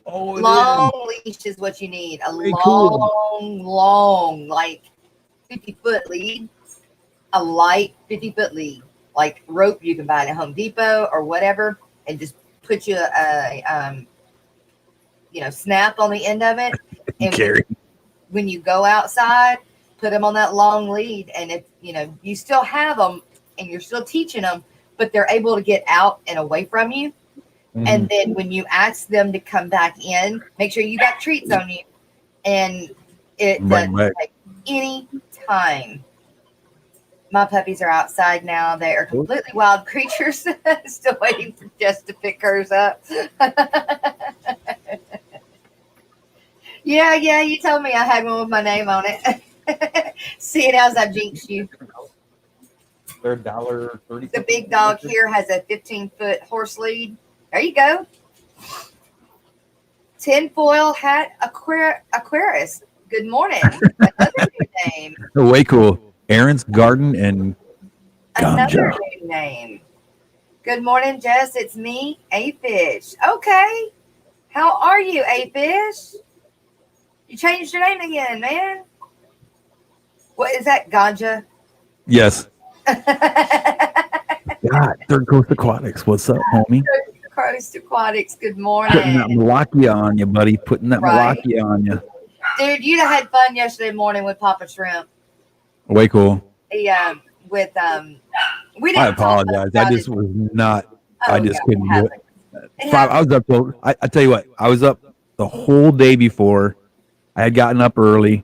Oh, long leash is what you need. A long, like 50-foot lead. A light 50-foot lead, like rope you can buy at Home Depot or whatever, and just put you a snap on the end of it. And when you go outside, put them on that long lead. And if you still have them and you're still teaching them, but they're able to get out and away from you. Mm-hmm. And then when you ask them to come back in, make sure you got treats on you. And it does like any time. My puppies are outside now. They are completely wild creatures. Still waiting for Jess to pick hers up. Yeah. You told me I had one with my name on it. See it as I jinxed you. They're $1.30. The big dog here has a 15-foot horse lead. There you go. Tinfoil hat Aquarius. Good morning. Another new name. Way cool. Aaron's Garden and Another new name. Good morning, Jess. It's me, A Fish. Okay. How are you, A Fish? You changed your name again, man. What is that, Ganja? Yes. God, Third Coast Aquatics. What's up, homie? Third Coast Aquatics. Good morning. Putting that malakia on you, buddy. Putting that malakia on you. Dude, you'd have had fun yesterday morning with Papa Shrimp. Way cool. Yeah, we didn't. I apologize. I just was not. I just couldn't do it. I was up till. I tell you what. I was up the whole day before. I had gotten up early,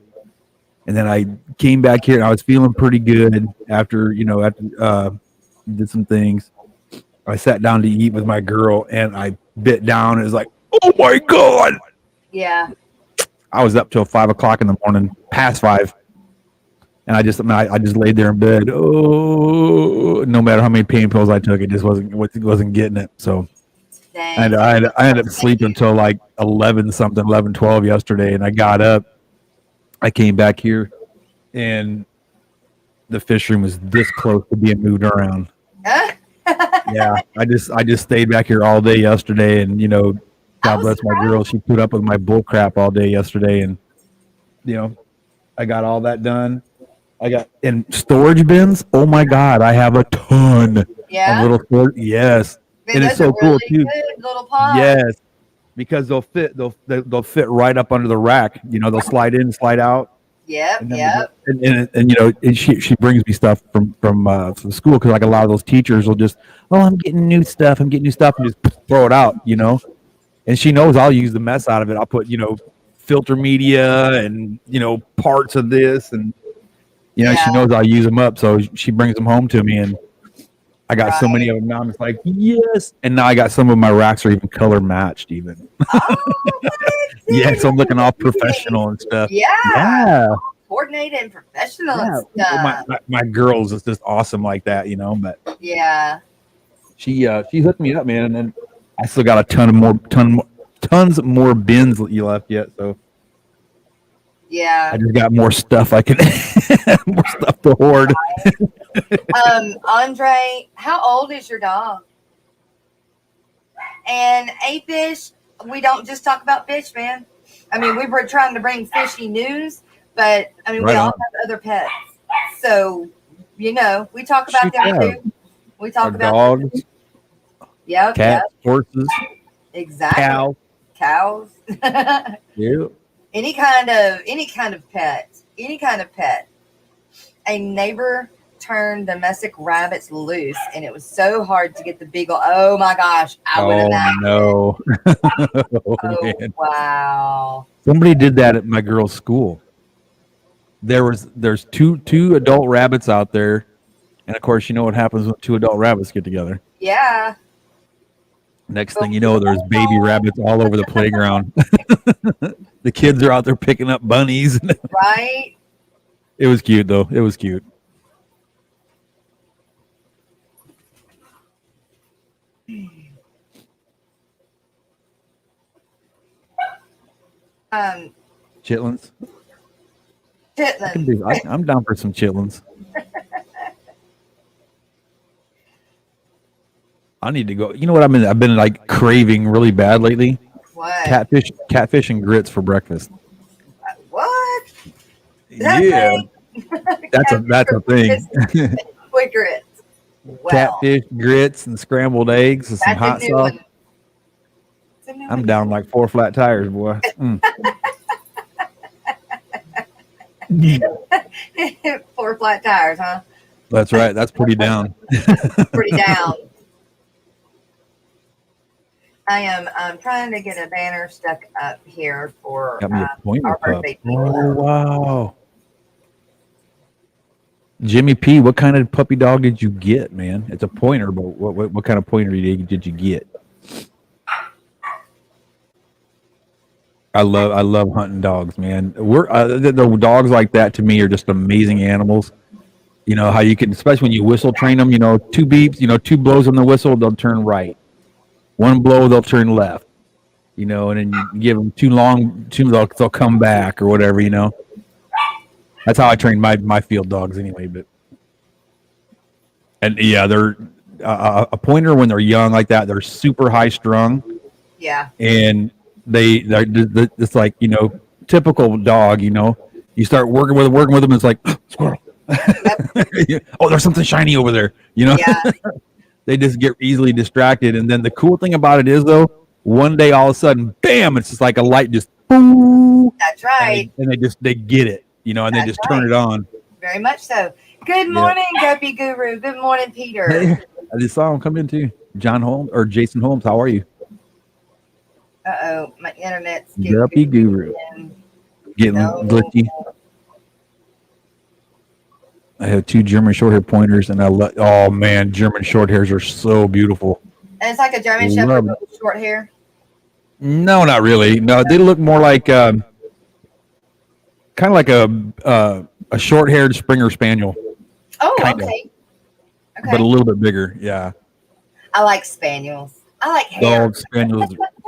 and then I came back here and I was feeling pretty good after did some things. I sat down to eat with my girl and I bit down. And it was like, oh my God. Yeah. I was up till 5 o'clock in the morning, past 5. And I just laid there in bed. Oh, no matter how many pain pills I took, it just wasn't getting it. So Dang. I ended up sleeping until like 11 something, 11, 12 yesterday. And I got up. I came back here, and the fish room was this close to being moved around. Yeah, I just stayed back here all day yesterday, and God bless my girl. She put up with my bull crap all day yesterday, and I got all that done. I got in storage bins. Oh my God, I have a ton of little storage. Yes, and it's so cool too. Good little pods. Yes, because they'll fit right up under the rack. They'll slide in, slide out. Yep. And she brings me stuff from school, because like a lot of those teachers will just, I'm getting new stuff, and just throw it out, and she knows I'll use the mess out of it. I'll put filter media and parts of this, and she knows I'll use them up, so she brings them home to me, and I got so many of them now. I'm just like, yes, and now I got some of my racks are even color matched even. Yeah, so I'm looking all professional and stuff. Yeah. Coordinated and professional and stuff. My girls is just awesome like that, but yeah. She hooked me up, man, and I still got tons more bins left yet, so yeah. I just got more stuff I can more stuff to hoard. Andre, how old is your dog? And fish, we don't just talk about fish, man. I mean, we were trying to bring fishy news, but I mean, we all have other pets. So, we talk about them too. We talk about dogs. Yep. Cats, horses. Exactly. Cows. Yeah. Any kind of pet. A neighbor turned domestic rabbits loose, and it was so hard to get the beagle. Oh my gosh, I would imagine. No. Man. Wow. Somebody did that at my girl's school. There's two adult rabbits out there, and of course, what happens when two adult rabbits get together. Yeah. Next thing you know, there's baby rabbits all over the playground. The kids are out there picking up bunnies. Right. It was cute, though. It was cute. Chitlins. I'm down for some chitlins. I need to go. You know what I've been like craving really bad lately? What? Catfish and grits for breakfast. What? Yeah. That's a thing. Quick grits. Well, catfish, grits, and scrambled eggs with some hot sauce. I'm down like 4 flat tires, boy. Mm. 4 flat tires, huh? That's right. That's pretty down. Pretty down. I am trying to get a banner stuck up here for our birthday people. Oh, wow. Jimmy P, what kind of puppy dog did you get, man? It's a pointer, but what kind of pointer did you get? I love hunting dogs, man. The dogs like that to me are just amazing animals. You know how you can, especially when you whistle train them. 2 beeps, 2 blows on the whistle, they'll turn right. 1 blow, they'll turn left. And then you give them 2 long, they'll come back or whatever. That's how I train my field dogs anyway. They're a pointer when they're young like that. They're super high strung. Yeah. And they're it's like typical dog. You start working with them. It's like squirrel. Yep. Oh, there's something shiny over there. Yeah. They just get easily distracted. And then the cool thing about it is though, one day all of a sudden, bam! It's just like a light just. Boom, that's right. And they get it. And they just turn it on. Very much so. Good morning, Guppy Guru. Good morning, Peter. Hey, I just saw him come in too. John Holmes or Jason Holmes. How are you? Uh-oh, my internet's Guppy Guru. Getting glitchy. I have 2 German short hair pointers, and oh man, German short hairs are so beautiful. And it's like a German Shepherd with short hair. No, not really. No, they look more like kind of like a a short-haired Springer Spaniel, Oh, Kinda. okay. but a Okay. little bit bigger. Yeah. I like spaniels. I like hair. Dogs,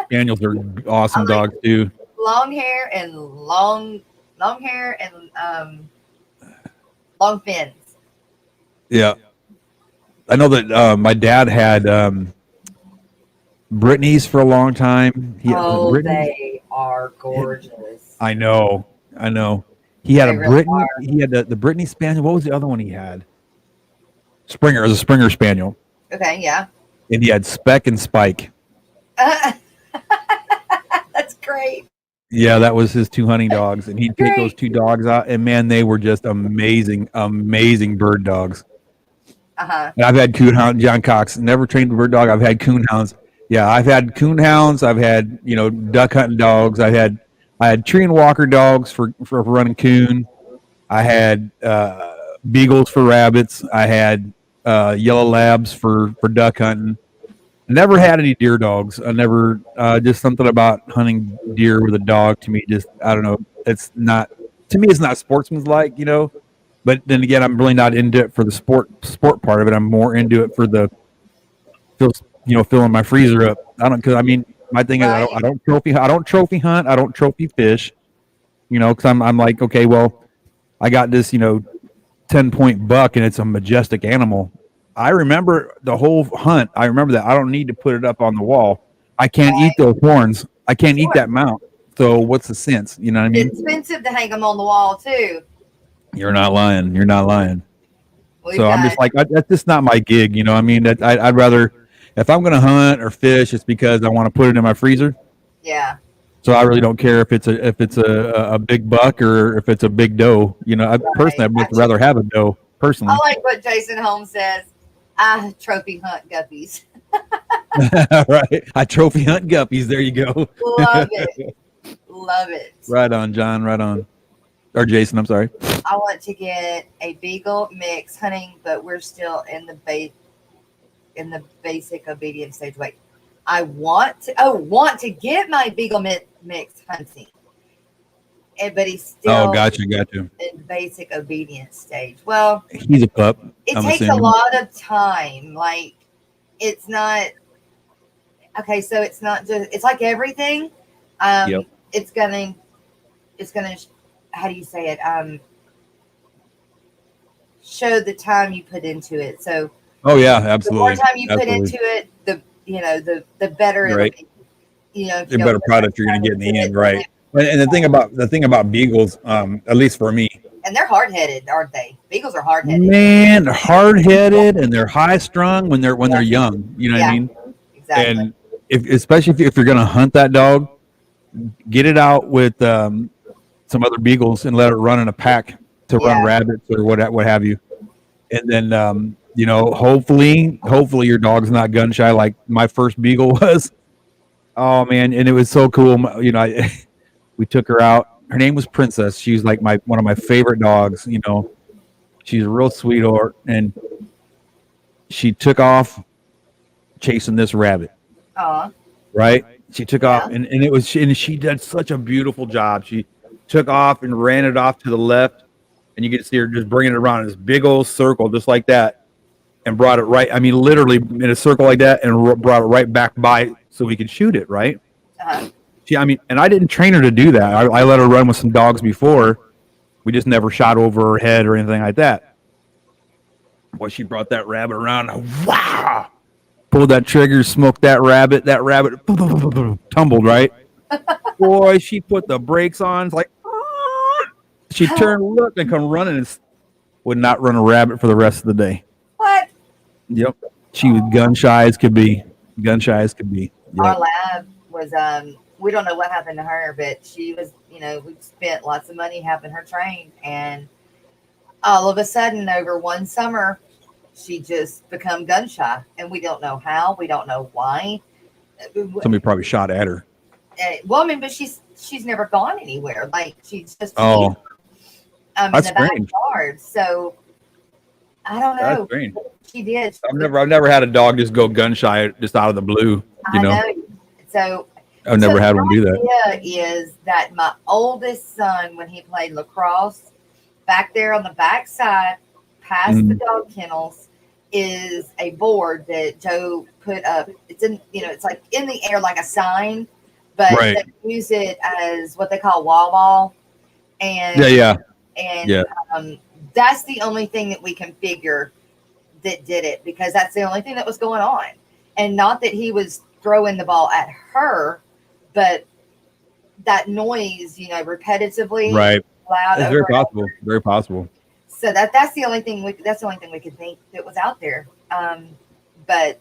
spaniels are awesome I like dogs too. long hair and long hair and long fins. Yeah. I know that my dad had Brittany's for a long time. Was it Oh, Brittany? they are gorgeous. I know. He had They a really Brittany. are. He had the Brittany Spaniel. What was the other one he had? Springer. It was a Springer Spaniel, Okay, yeah. and he had Speck and Spike. That's great. Yeah, that was his two hunting dogs, and he'd take those Great. two dogs out, and man, they were just amazing bird dogs. Uh-huh. And I've had coonhound. John Cox never trained a bird dog. I've had coonhounds. Yeah, I've had coonhounds. I've had duck hunting dogs. I had tree and walker dogs for running coon. I had beagles for rabbits. I had yellow labs for duck hunting. Never had any deer dogs. I never just something about hunting deer with a dog to me. Just I don't know. It's not to me. It's not sportsmanlike, But then again, I'm really not into it for the sport part of it. I'm more into it for the filling my freezer up. My thing is I don't trophy hunt. I don't trophy fish. Because I'm like, okay, well, I got this 10-point buck and it's a majestic animal. I remember the whole hunt. I remember that I don't need to put it up on the wall. I can't eat those horns. I can't eat that mount. So what's the sense? You know what I mean? It's expensive to hang them on the wall too. You're not lying. We've So I'm got- just like, that's just not my gig. I'd rather, if I'm going to hunt or fish, it's because I want to put it in my freezer. yeah. So I really don't care if it's a big buck or if it's a big doe. Personally, I'd much rather have a doe. Personally, I like what Jason Holmes says. I trophy hunt guppies. right? I trophy hunt guppies. There you go. Love it. Love it. Right on, John. Right on. Or Jason. I'm sorry. I want to get a beagle mix hunting, but we're still in the basic obedience stage. Wait, I want to get my beagle mix hunting, but he's still gotcha. in basic obedience stage. Well, He's a pup. it I'm takes assuming. a lot of time. Like it's not okay. So it's not just. It's like everything. Yep. It's gonna. How do you say it? Show the time you put into it. So. Oh yeah, absolutely. The more time you put into it, the better it'll Right. be. The better product you're going to get in the end, right? And the thing about beagles, at least for me, And they're hard headed, aren't they? Beagles are hard headed. man, hard headed and they're high strung when they're young. You know what I mean? Exactly. And especially if you're going to hunt that dog, get it out with some other beagles and let it run in a pack to run rabbits or what have you. And then hopefully your dog's not gun shy like my first beagle was. Oh man, and it was so cool. We took her out. Her name was Princess. She was like one of my favorite dogs. She's a real sweetheart, and she took off chasing this rabbit. Right? She took off, and she did such a beautiful job. She took off and ran it off to the left, and you could see her just bringing it around in this big old circle, just like that, and brought it right. I mean, literally in a circle like that, and brought it right back by so we could shoot it. Right? And I didn't train her to do that. I let her run with some dogs before. We just never shot over her head or anything like that. Boy, she brought that rabbit around. Wow! Pulled that trigger, smoked that rabbit. That rabbit tumbled, right? Boy, she put the brakes on. It's like, she turned, looked, and come running and would not run a rabbit for the rest of the day. What? Yep. She was gun shy as could be. Yep. Our lab was we don't know what happened to her, but she was, we spent lots of money having her trained, and all of a sudden over one summer she just become gun shy, and we don't know how, we don't know why. Somebody probably shot at her. But she's never gone anywhere. Like she's just Oh, in that's the strange. backyard. So I don't know. That's strange. She did. I've never had a dog just go gun shy just out of the blue. I know. So I've never had one do that. The idea is that my oldest son, when he played lacrosse, back there on the back side, past the Mhm. dog kennels, is a board that Joe put up. It's in, it's like in the air like a sign, but Right. they use it as what they call wall ball. Yeah, And yeah, and yeah. that's the only thing that we can figure that did it, because that's the only thing that was going on. And not that he was throwing the ball at her, but that noise, repetitively, Right. loud It's very over and over. possible. Very possible. So that's the only thing we could think that was out there. But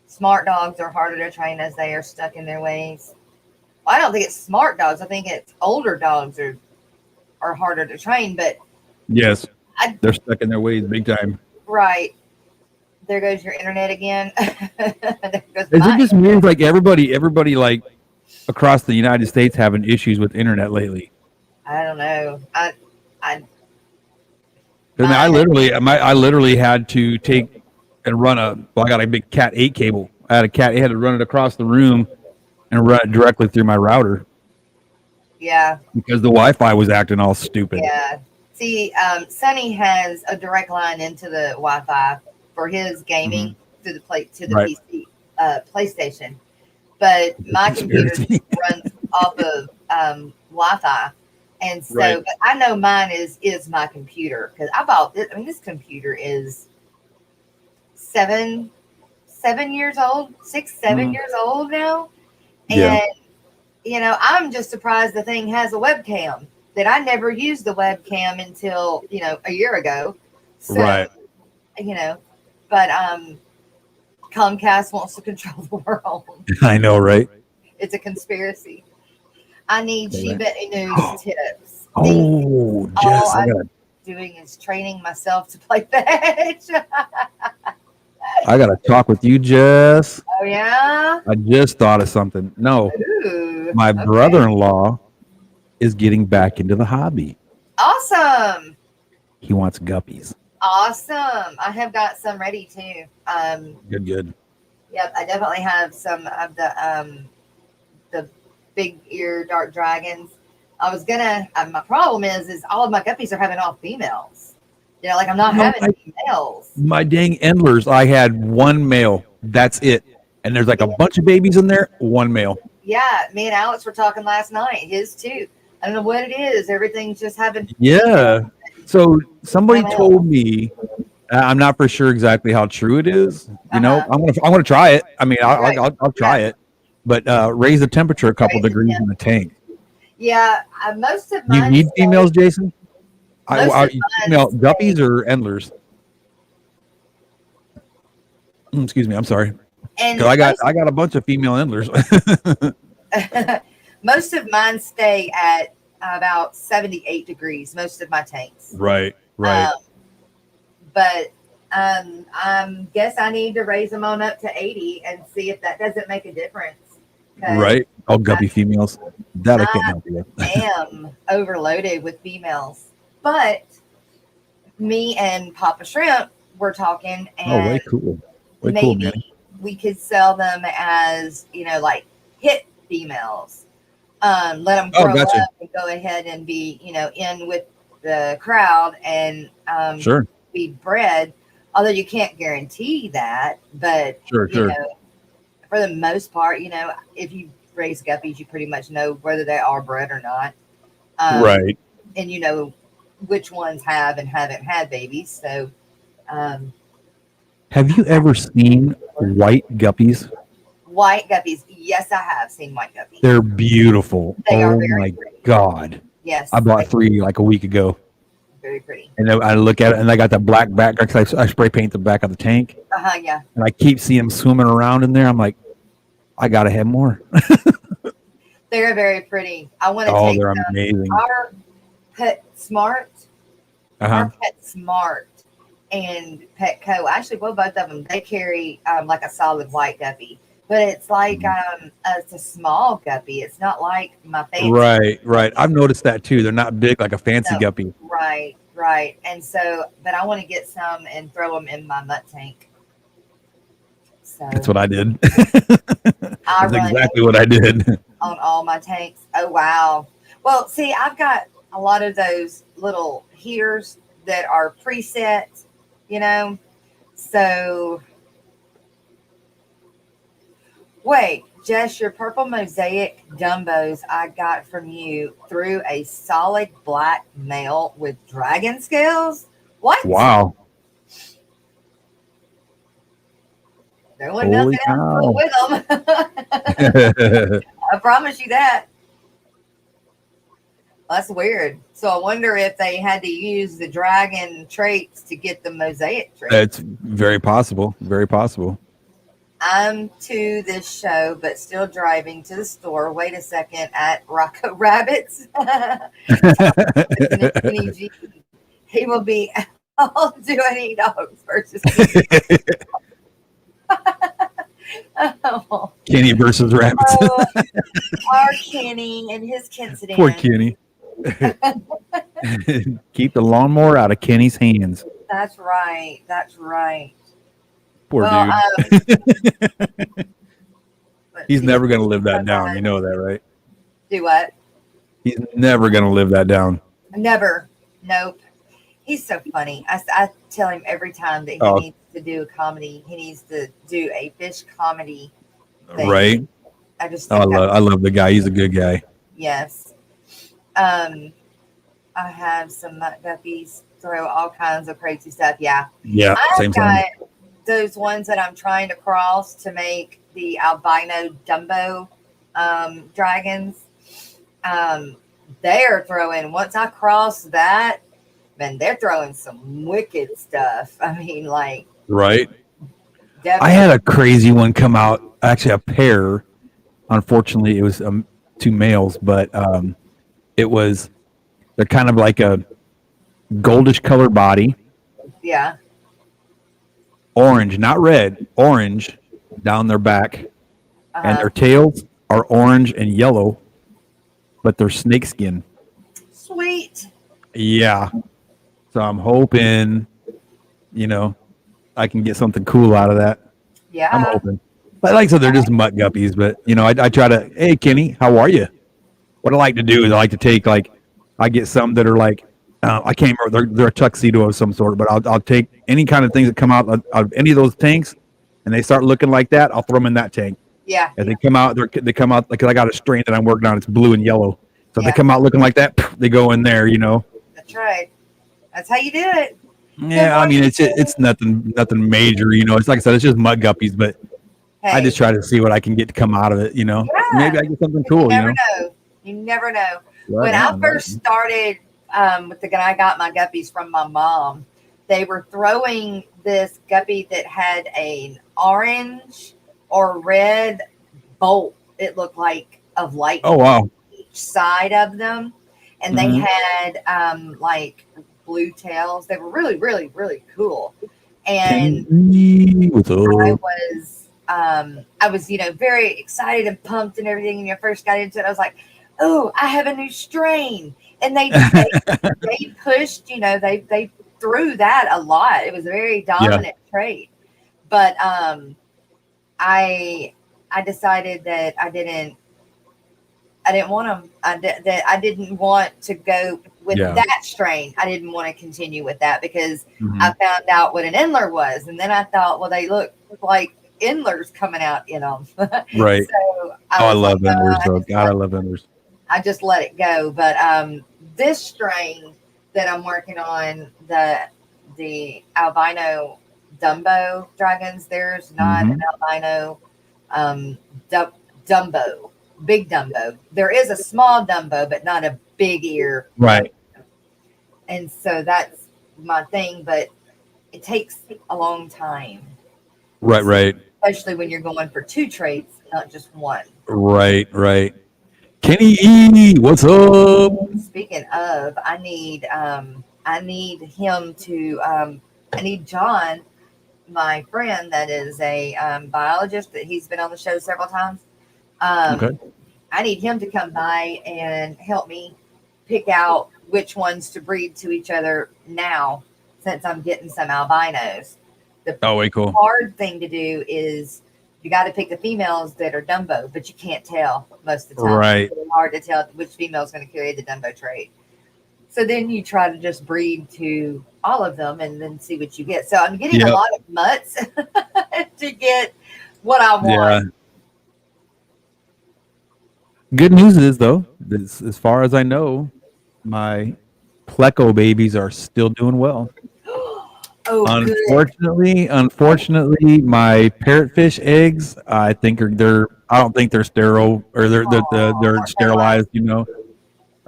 smart dogs are harder to train as they are stuck in their ways. Well, I don't think it's smart dogs. I think it's older dogs are harder to train. But Yes. I They're stuck in their ways big time. right, there goes your internet again. There goes Is it my just me? Like everybody like across the United States having issues with internet lately? I don't know. I 'Cause, I mean, mine. I literally had to take and run I got a big Cat 8 cable. I had a Cat 8, had to run it across the room and run it directly through my router Yeah, because the Wi-Fi was acting all stupid. yeah. See, Sonny has a direct line into the Wi-Fi for his gaming to the Right. PC PlayStation, but my computer Conspiracy. runs off of Wi-Fi, and so Right. but I know mine is my computer, because I bought this. I mean, this computer is 7 years old, 6 7 Mhm. years old now, Yeah. and I'm just surprised the thing has a webcam. That I never used the webcam until a year ago. So Right. you know, but Comcast wants to control the world. I know, right? It's a conspiracy. I need Okay, Shiba right. Inu's tips. Oh, All Jess, I I'm gotta doing is training myself to play fetch. talk with you, Jess. Oh yeah. I just thought of something. No, Ooh. my Okay. brother-in-law is getting back into the hobby. Awesome. He wants guppies. Awesome. I have got some ready too. Good. Yep, I definitely have some of the big ear dark dragons. I was gonna. My problem is all of my guppies are having all females. Like I'm not No, having males. my dang endlers, I had one male. That's it. And there's like a bunch of babies in there, one male. Yeah, me and Alex were talking last night. His too. I don't know what it is. Everything's just having. Yeah. So somebody No told males. me, I'm not for sure exactly how true it is. Uh-huh. I'm gonna try it. I mean, Right. I'll try Yeah. it, but raise the temperature a couple Raise the degrees temp. in the tank. Yeah, most of You mine need stay. females, Jason? Most of mine Female stay. guppies or endlers? Excuse me. I'm sorry. Because And I got a bunch of female endlers. most of mine stay at about 78 degrees. Most of my tanks. Right. Um, but I guess I need to raise them on up to 80 and see if that doesn't make a difference. 'Cause Right. All guppy females. That I can't I help you with. am overloaded with females. But me and Papa Shrimp were talking, Oh, way and cool. Way cool, man. maybe we could sell them as, like hit females. Let them Oh, grow gotcha. up and go ahead and be, in with the crowd and Sure. be bred. Although you can't guarantee that, but Sure. for the most part, if you raise guppies, you pretty much know whether they are bred or not. Right. And you know which ones have and haven't had babies. So, Have you ever seen white guppies? white guppies. Yes, I have seen white guppies. They're beautiful. They are Oh very my pretty. God. Yes. I bought 3 like a week ago. Very pretty. And then I look at it and I got that black background because I spray paint the back of the tank. Yeah. And I keep seeing them swimming around in there. I'm like, I got to have more. They're very pretty. I want to Oh, take they're them. amazing. Our Pet Smart, Uh-huh. Pet Smart and Petco. Actually, well, both of them, they carry like a solid white guppy, but it's like it's a small guppy. It's not like my fancy. Right. I've noticed that too. They're not big like a fancy No. guppy. Right. And so, but I want to get some and throw them in my mutt tank. So That's what I did. I That's run exactly what I did. on all my tanks. Oh wow. Well, see, I've got a lot of those little heaters that are preset, you know. So wait, Jess, your purple mosaic Dumbos I got from you through a solid black male with dragon scales? What? Wow. There wasn't nothing Holy else to go cow. with them. I promise you that. That's weird. So I wonder if they had to use the dragon traits to get the mosaic traits. It's very possible. Very possible. I'm to this show, but still driving to the store. Wait a second at Rocko Rabbits. He will be all do any dogs versus oh. Kenny versus rabbits. Our Kenny and his incident. Poor Kenny. Keep the lawnmower out of Kenny's hands. That's right. That's right. Poor dude. He's never going to live that down. You know that, right? Do what? He's never going to live that down. Never. Nope. He's so funny. I tell him every time that he needs to do a comedy. He needs to do a fish comedy thing. Right. I love the guy. He's a good guy. Yes. I have some mutt guppies throw all kinds of crazy stuff. Yeah. Yeah. I've got those ones that I'm trying to cross to make the albino Dumbo dragons. They're throwing, once I cross that, man, they're throwing some wicked stuff. I mean, like. Right. Definitely. I had a crazy one come out, actually a pair. Unfortunately, it was 2 males, but they're kind of like a goldish color body. Yeah. Orange, not red, orange down their back. And their tails are orange and yellow, but they're snakeskin. Sweet. Yeah. So I'm hoping, I can get something cool out of that. Yeah. I'm hoping. But like I said, they're just mutt guppies. But, I try to, hey, Kenny, how are you? What I like to do is I like to take, I get some that are like, I can't remember, they're a tuxedo of some sort, but I'll take any kind of things that come out of any of those tanks, and they start looking like that, I'll throw them in that tank. Yeah. And they come out, like I got a strain that I'm working on, it's blue and yellow. So if they come out looking like that, they go in there, That's right. That's how you do it. Yeah, I mean, it's nothing major, It's like I said, it's just mud guppies, but hey, I just try to see what I can get to come out of it, Yeah. Maybe I get something cool, You never know. You never know. Right, when I first started with the guy I got my guppies from my mom, they were throwing this guppy that had an orange or red bolt, it looked like, of light. Oh, wow. Each side of them. And they had like blue tails. They were really, really, really cool. And I was, very excited and pumped and everything. And when I first got into it, I was like, oh, I have a new strain. And they pushed, they threw that a lot. It was a very dominant trait. But I decided that I didn't want them. I didn't want to go with that strain. I didn't want to continue with that because I found out what an Endler was. And then I thought, well, they look like Endlers coming out in them. Right. So I love Endlers, though. God, I love Endlers. I just let it go. But this strain that I'm working on, the albino Dumbo dragons, there's not an albino Dumbo, big Dumbo. There is a small Dumbo, but not a big ear. Right. And so that's my thing, but it takes a long time. Right. Especially when you're going for 2 traits, not just one. Right. Kenny E, what's up? Speaking of, I need him to I need John, my friend that is a biologist that he's been on the show several times. Okay. I need him to come by and help me pick out which ones to breed to each other now, since I'm getting some albinos. The hard thing to do is you got to pick the females that are Dumbo, but you can't tell most of the time. Right. It's really hard to tell which female is going to carry the Dumbo trait. So then you try to just breed to all of them and then see what you get. So I'm getting a Yep. lot of mutts to get what I Yeah. want. Good news is though, as far as I know, my pleco babies are still doing well. Oh, good. Unfortunately, my parrotfish eggs, I think they're. I don't think they're sterile or Oh, they're weren't they like, sterilized, or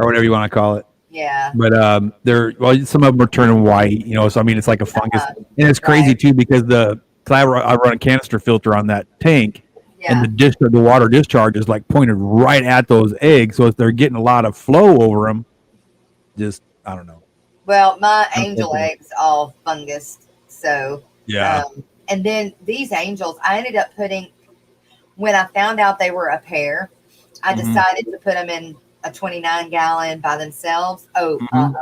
whatever you want to call it. yeah, But they're well, some of them are turning white, So I mean, it's like a fungus, and it's crazy right. too because I run a canister filter on that tank, and Yeah. the water discharge is like pointed right at those eggs, so if they're getting a lot of flow over them, just I don't know. Well, my angel Unfortunate. eggs all fungus. So, Yeah. and then these angels, I ended up putting, when I found out they were a pair, I Hmm. decided to put them in a 29-gallon by themselves. Oh, Hmm.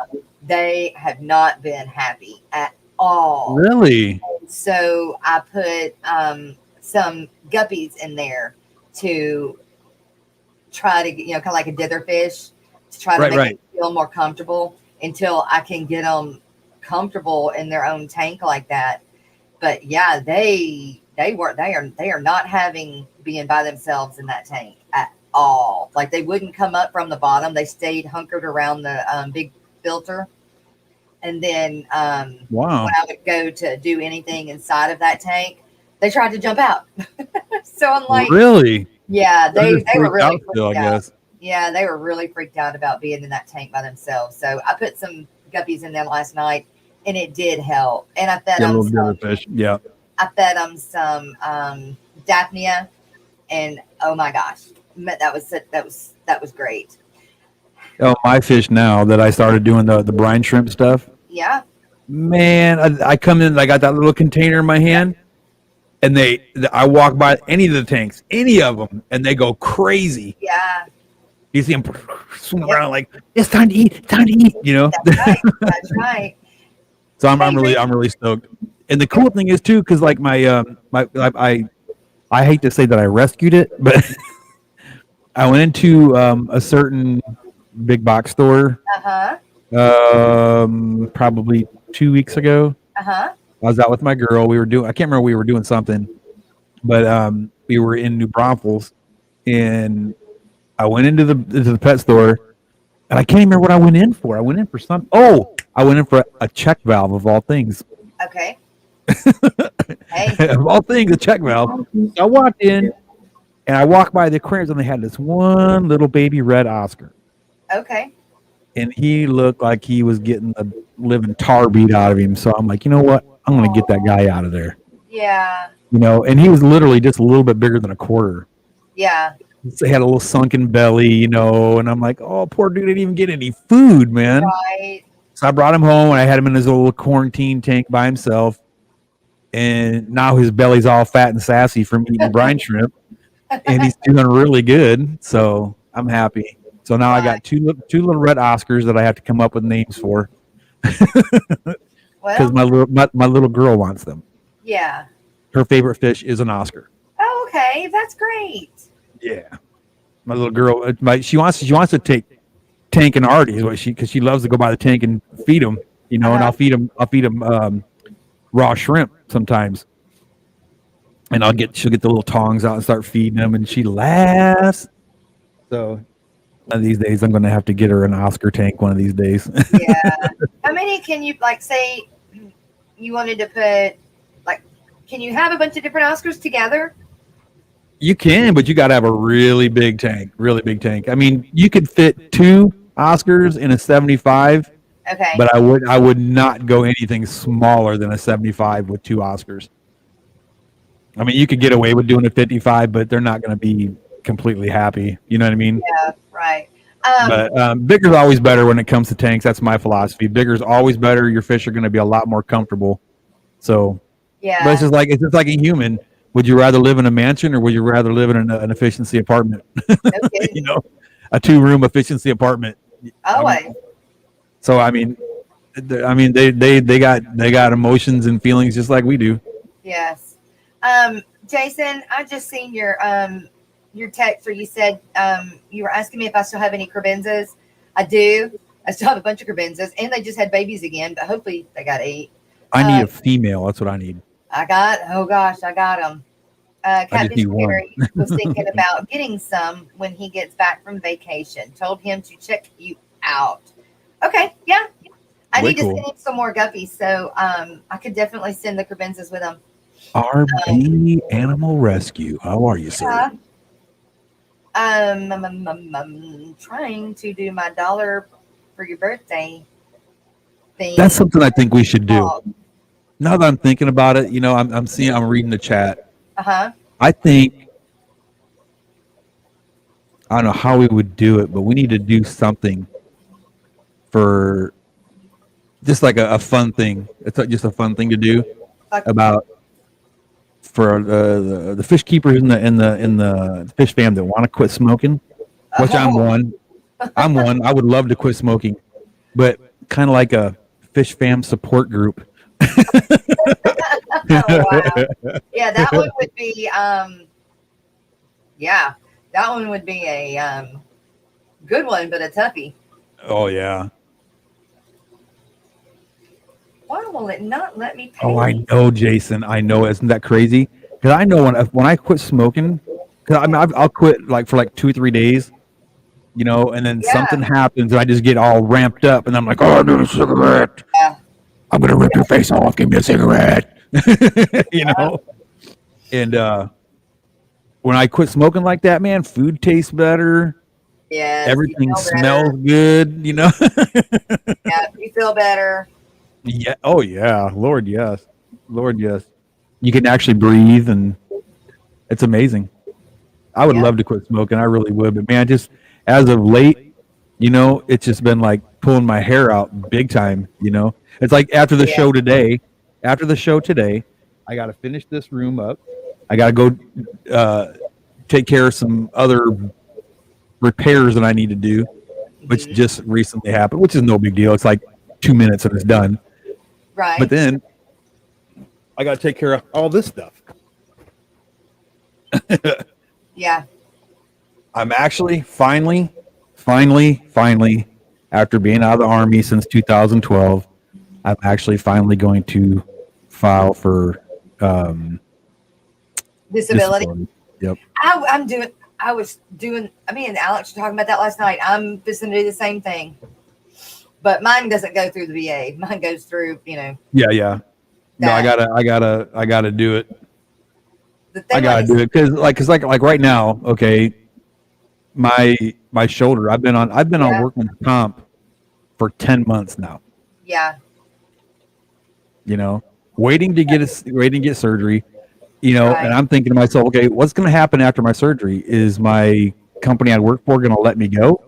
they have not been happy at all. Really? So I put some guppies in there to try to, kind of like a dither fish, to try to Right. make them Right. feel more comfortable until I can get them comfortable in their own tank like that. But yeah, they are not having being by themselves in that tank at all. Like they wouldn't come up from the bottom. They stayed hunkered around the big filter. And then when Wow. I would go to do anything inside of that tank, they tried to jump out. So I'm like, Really? yeah, They're they just were freaked really out still, I freaked out. guess. Yeah, they were really freaked out about being in that tank by themselves. So I put some guppies in there last night, and it did help. And Yeah, little dither fish. Yeah. I fed them some Daphnia, and oh my gosh, that was great. Oh, my fish now that I started doing the brine shrimp stuff. Yeah, Man, I come in, I got that little container in my hand, and I walk by any of the tanks, any of them, and they go crazy. yeah, You see them swim yep, around like it's time to eat, time to eat. that's right, that's right. So Hey, I'm really stoked. And the yep, cool thing is too, because like I hate to say that I rescued it, but I went into a certain big box store uh huh, probably 2 weeks ago. uh huh. I was out with my girl. I can't remember, we were doing something, but we were in New Braunfels, and I went into the pet store, and I can't remember what I went in for. I went in for something. Oh, I went in for a check valve of all things. Okay. Hey, Of all things, a check valve. So I walked in, and I walked by the aquariums, and they had this one little baby red Oscar, okay. and he looked like he was getting the living tar beat out of him. So I'm like, you know what? I'm going to get that guy out of there. Yeah, And he was literally just a little bit bigger than a quarter. yeah. So he had a little sunken belly, and I'm like, oh, poor dude didn't even get any food, man. Right. So I brought him home, and I had him in his little quarantine tank by himself. And now his belly's all fat and sassy from eating brine shrimp, and he's doing really good. So I'm happy. So now I Right. got two little red Oscars that I have to come up with names for because Well, my little girl wants them. yeah. Her favorite fish is an Oscar. Oh, okay. That's great. Yeah, my little girl. She wants to take Tank and Artie is what because she loves to go by the tank and feed them. And Uh-huh. I'll feed them raw shrimp sometimes, and she'll get the little tongs out and start feeding them, and she laughs. So one of these days, I'm going to have to get her an Oscar tank. One of these days. Yeah. How many can you like say you wanted to put like can you have a bunch of different Oscars together? You can, but you got to have a really big tank. Really big tank. I mean, you could fit two Oscars in a 75, Okay. but I would not go anything smaller than a 75 with two Oscars. I mean, you could get away with doing a 55, but they're not going to be completely happy. You know what I mean? Yeah, right. But bigger's always better when it comes to tanks. That's my philosophy. Bigger's always better. Your fish are going to be a lot more comfortable. So, but Yeah. it's just like a human. Would you rather live in a mansion or would you rather live in an efficiency apartment? No kidding. A 2-room efficiency apartment. Always. So I mean, they got emotions and feelings just like we do. Yes. Jason, I just seen your text where you said you were asking me if I still have any crevenzas. I do. I still have a bunch of crebenzas, and they just had babies again, but hopefully they got 8. I need a female. That's what I need. I got them. I just Catfish need one. Perry was thinking about getting some when he gets back from vacation. Told him to check you out. Okay, yeah. I Way need to cool. send him some more guppies, so I could definitely send the crebenzas with him. RB Animal Rescue. How are you, sir? I'm trying to do my dollar for your birthday thing. That's something I think we should do. Oh, Now that I'm thinking about it, I'm reading the chat. uh-huh. I think I don't know how we would do it, but we need to do something for just like a fun thing. It's just a fun thing to do Like, about for the fish keepers in the fish fam that want to quit smoking, which I'm oh, one. I'm one. I would love to quit smoking, but kind of like a fish fam support group. wow. Yeah, that one would be yeah, that one would be a good one, but a toughie. Oh yeah. Why will it not let me pay? Oh, I know, Jason. I know. Isn't that crazy? Because I know when I quit smoking, because I mean I'll quit like for like 2 or 3 days, and then Yeah, something happens and I just get all ramped up and I'm like, oh, I need a cigarette. yeah, I'm gonna rip your face off. Give me a cigarette. you yeah. know. And when I quit smoking like that, man, food tastes better. Yes, you Everything feel smells better. good. Yeah, you feel better. Yeah. Oh yeah. Lord, yes. Lord, yes. You can actually breathe, and it's amazing. I would Yeah, love to quit smoking. I really would, but man, just as of late, it's just been like pulling my hair out big time. It's like after the yeah. show today. After the show today, I got to finish this room up. I got to go take care of some other repairs that I need to do, which Hmm. just recently happened, which is no big deal. It's like 2 minutes and it's done. But Right. then I got to take care of all this stuff. Yeah. I'm actually finally, after being out of the Army since 2012, I'm actually finally going to file for Disability. disability. Yep. I'm doing. I was doing. I mean, and Alex were talking about that last night. I'm just going to do the same thing, but mine doesn't go through the VA. Mine goes through. Yeah, yeah. No, I That gotta do it. the I thing like gotta is. do it because like right now, okay, my shoulder. I've been on Yeah. workman's comp for 10 months now. Yeah. You know, waiting to get surgery. And Right. I'm thinking to myself, okay, what's going to happen after my surgery? Is my company I work for going to let me go?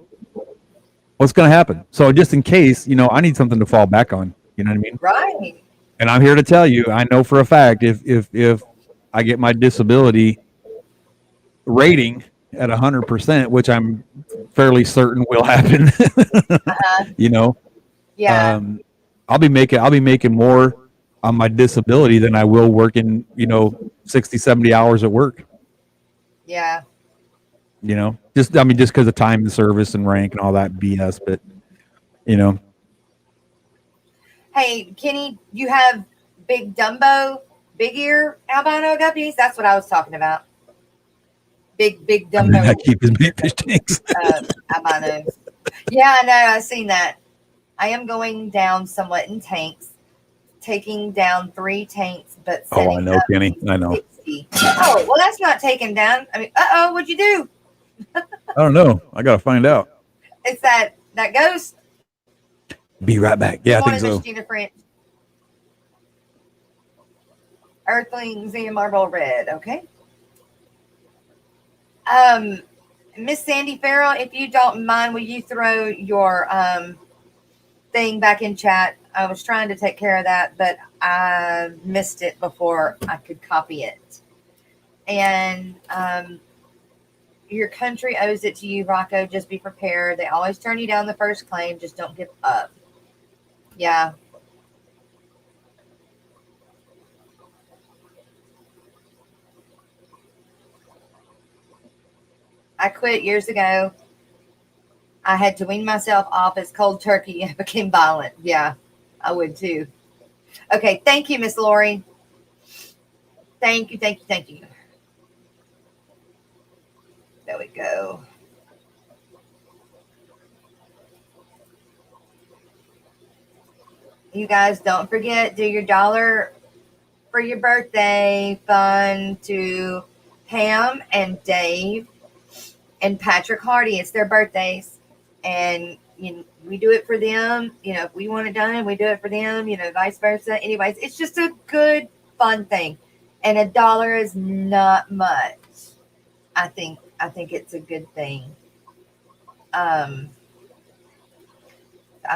What's going to happen? So just in case, I need something to fall back on. You know what I mean? Right. And I'm here to tell you, I know for a fact if I get my disability rating at 100%, which I'm fairly certain will happen, Uh-huh. you know, Yeah. um, I'll be making more on my disability than I will working, 60, 70 hours at work. Yeah. Just because of time and service and rank and all that BS. But you know, Hey, Kenny, you have big Dumbo, big ear albino guppies. That's what I was talking about. Big I mean, I Dumbo keep as many fish tanks. albinos. Yeah, I know. I've seen that. I am going down somewhat in tanks, taking down 3 tanks, but Oh, I setting know, up Kenny. I know. 60. Oh, well, that's not taken down. I mean, what'd you do? I don't know. I gotta find out. It's that ghost. Be right back. Yeah, I think Morning, so. Miss Gina French. Earthlings and Marble Red. Okay. Miss Sandy Farrell, if you don't mind, will you throw your thing back in chat? I was trying to take care of that, but I missed it before I could copy it. And your country owes it to you, Rocko. Just be prepared. They always turn you down the first claim. Just don't give up. Yeah. I quit years ago. I had to wean myself off as cold turkey and became violent. Yeah, I would too. Okay, thank you, Miss Lori. Thank you, thank you, thank you. There we go. You guys don't forget, do your dollar for your birthday fund to Pam and Dave and Patrick Hardy. It's their birthdays. And we do it for them. If we want it done, we do it for them, vice versa. Anyways, it's just a good, fun thing. And $1 is not much. I think it's a good thing. I'm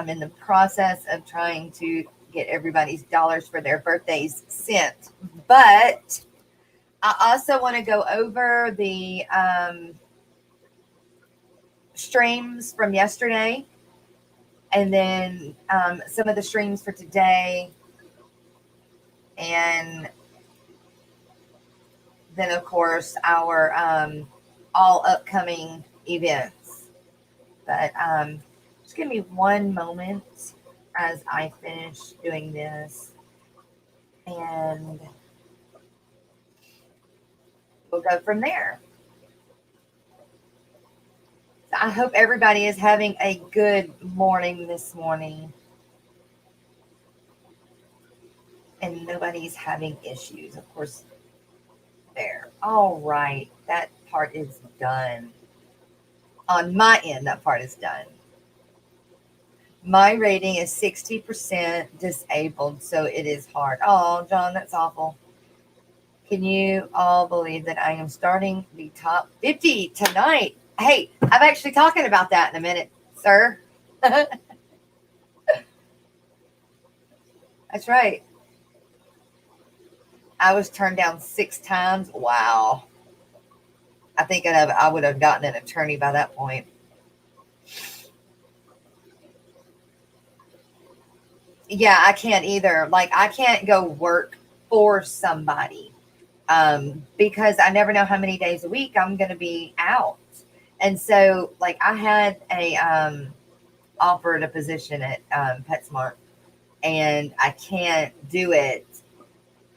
in the process of trying to get everybody's dollars for their birthdays sent. But I also want to go over the streams from yesterday, and then some of the streams for today, and then of course our all upcoming events. But just give me one moment as I finish doing this, and we'll go from there. So I hope everybody is having a good morning this morning, and nobody's having issues. Of course, there. All right, that part is done. On my end, that part is done. My rating is 60% disabled, so it is hard. Oh, John, that's awful. Can you all believe that I am starting the top 50 tonight? Hey, I'm actually talking about that in a minute, sir. That's right. I was turned down 6 times. Wow. I think I would have gotten an attorney by that point. Yeah, I can't either. Like, I can't go work for somebody because I never know how many days a week I'm going to be out. And so, like, I had offered a position at PetSmart, and I can't do it.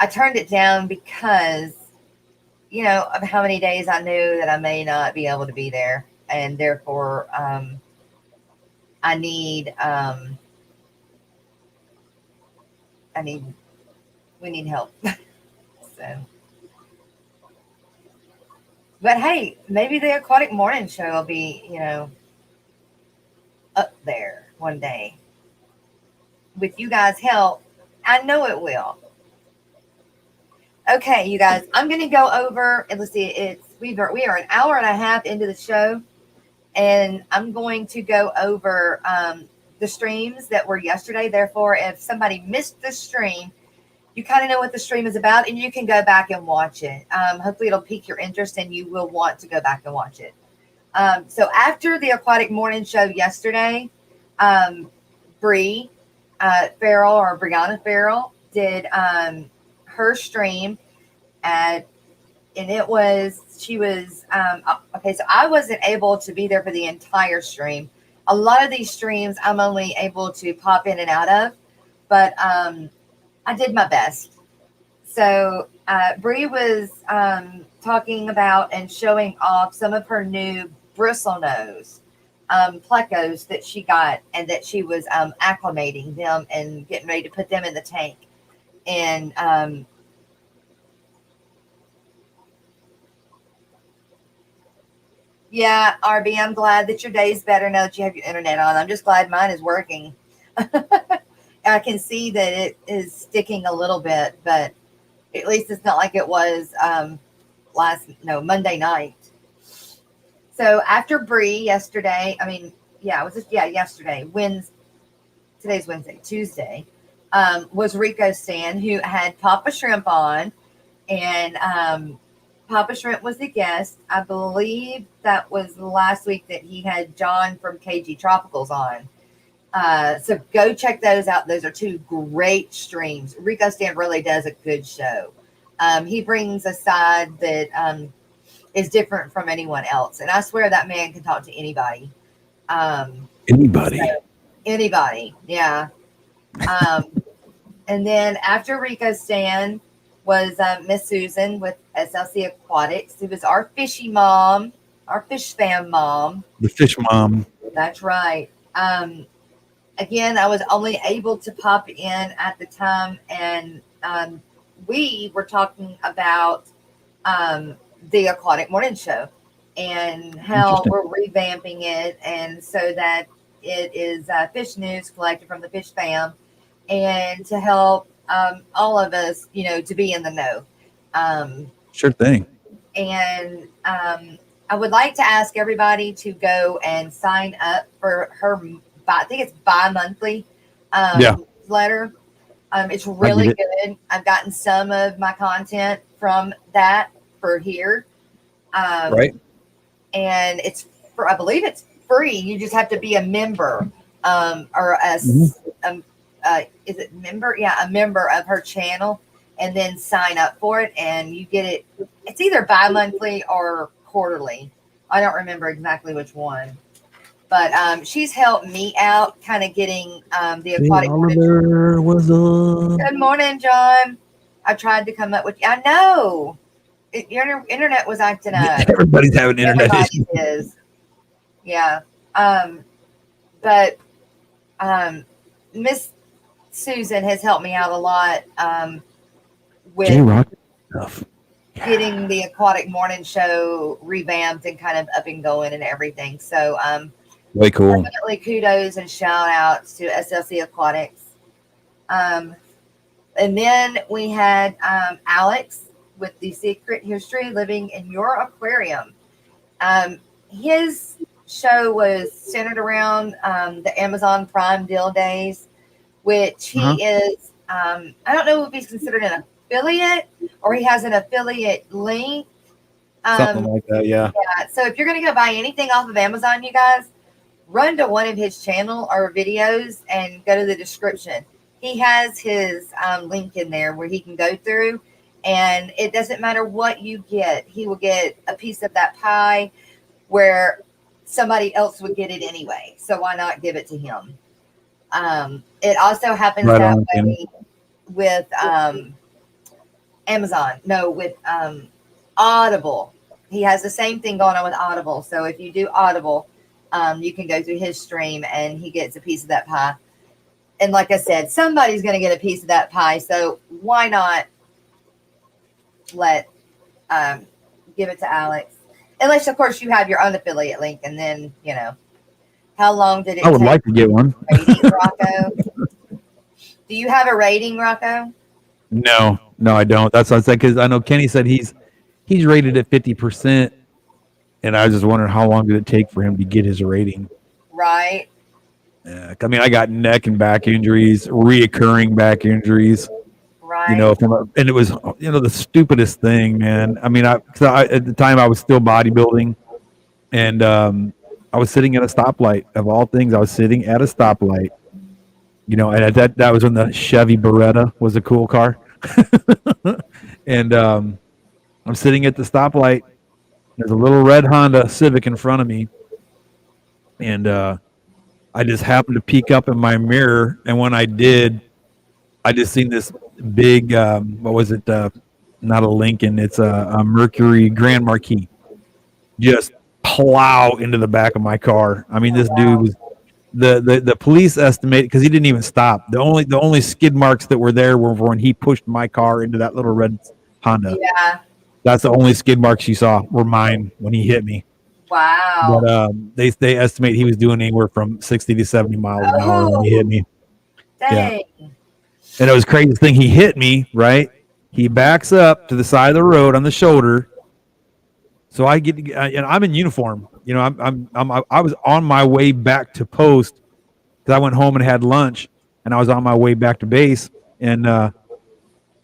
I turned it down because, of how many days I knew that I may not be able to be there. And therefore, we need help. So, but hey, maybe the Aquatic Morning Show will be, up there one day. With you guys' help, I know it will. Okay, you guys, I'm going to go over, and let's see, we are an hour and a half into the show, and I'm going to go over the streams that were yesterday. Therefore, if somebody missed the stream, you kind of know what the stream is about, and you can go back and watch it. Hopefully it'll pique your interest, and you will want to go back and watch it. So after the Aquatic Morning Show yesterday, Bree Farrell, or Brianna Farrell, did her stream, and she was okay. So I wasn't able to be there for the entire stream. A lot of these streams I'm only able to pop in and out of, but I did my best. So Bree was talking about and showing off some of her new bristlenose plecos that she got, and that she was acclimating them and getting ready to put them in the tank. And yeah, RB, I'm glad that your day's better now that you have your internet on. I'm just glad mine is working. I can see that it is sticking a little bit, but at least it's not like it was Monday night. So after Bree yesterday, yesterday, today's Wednesday, Tuesday, was Rico Stan, who had Papa Shrimp on, and Papa Shrimp was the guest. I believe that was last week that he had John from KG Tropicals on. So go check those out. Those are 2 great streams. Rico Stan really does a good show. He brings a side that is different from anyone else. And I swear that man can talk to anybody. Anybody. Anybody, yeah. And then after Rico's stand was Miss Susan with SLC Aquatics, who was our fishy mom, our fish fam mom. The fish mom. That's right. Again, I was only able to pop in at the time, and we were talking about the Aquatic Morning Show and how we're revamping it, and so that it is fish news collected from the fish fam, and to help all of us, to be in the know. Sure thing. And I would like to ask everybody to go and sign up for her. I think it's bi-monthly letter. It's really good. I've gotten some of my content from that for here. Right. And I believe it's free. You just have to be a member or is it member? Yeah, a member of her channel, and then sign up for it. And you get it. It's either bi-monthly or quarterly. I don't remember exactly which one. But she's helped me out kind of getting the aquatic. Good morning, John. I tried to come up with you. I know. Your internet was acting up. Everybody's having internet issues. Is. Yeah. But Miss Susan has helped me out a lot with stuff. Getting the Aquatic Morning Show revamped and kind of up and going and everything. So way cool. Definitely kudos and shout outs to SLC Aquatics. And then we had Alex with The Secret History Living in Your Aquarium. His show was centered around the Amazon Prime Deal Days, which he is, I don't know if he's considered an affiliate or he has an affiliate link. Something like that, yeah. So if you're going to go buy anything off of Amazon, you guys, run to one of his channel or videos and go to the description. He has his link in there where he can go through, and it doesn't matter what you get. He will get a piece of that pie where somebody else would get it anyway. So why not give it to him? It also happens that way with Amazon. No, with Audible. He has the same thing going on with Audible. So if you do Audible, you can go through his stream and he gets a piece of that pie. And like I said, somebody's going to get a piece of that pie. So why not give it to Alex? Unless, of course, you have your own affiliate link. And then, how long did it I would like to get one. Rating, Rocko? Do you have a rating, Rocko? No, I don't. That's what I said, because I know Kenny said he's rated at 50%. And I was just wondering how long did it take for him to get his rating? Right. Yeah, I mean, I got neck and back injuries, reoccurring back injuries. Right. And it was, the stupidest thing, man. I mean, at the time I was still bodybuilding, and I was sitting at a stoplight. Of all things, I was sitting at a stoplight. And that was when the Chevy Beretta was a cool car. And I'm sitting at the stoplight. There's a little red Honda Civic in front of me, and I just happened to peek up in my mirror, and when I did, I just seen this big, what was it? Not a Lincoln, it's a Mercury Grand Marquis, just plow into the back of my car. I mean, this dude was the police estimated, because he didn't even stop. The only skid marks that were there were when he pushed my car into that little red Honda. Yeah. That's the only skid marks you saw were mine when he hit me. Wow. But they estimate he was doing anywhere from 60 to 70 miles an hour when he hit me. Dang. Yeah. And it was crazy thing. He hit me, right? He backs up to the side of the road on the shoulder. So I get, and I'm in uniform. I was on my way back to post because I went home and had lunch, and I was on my way back to base, and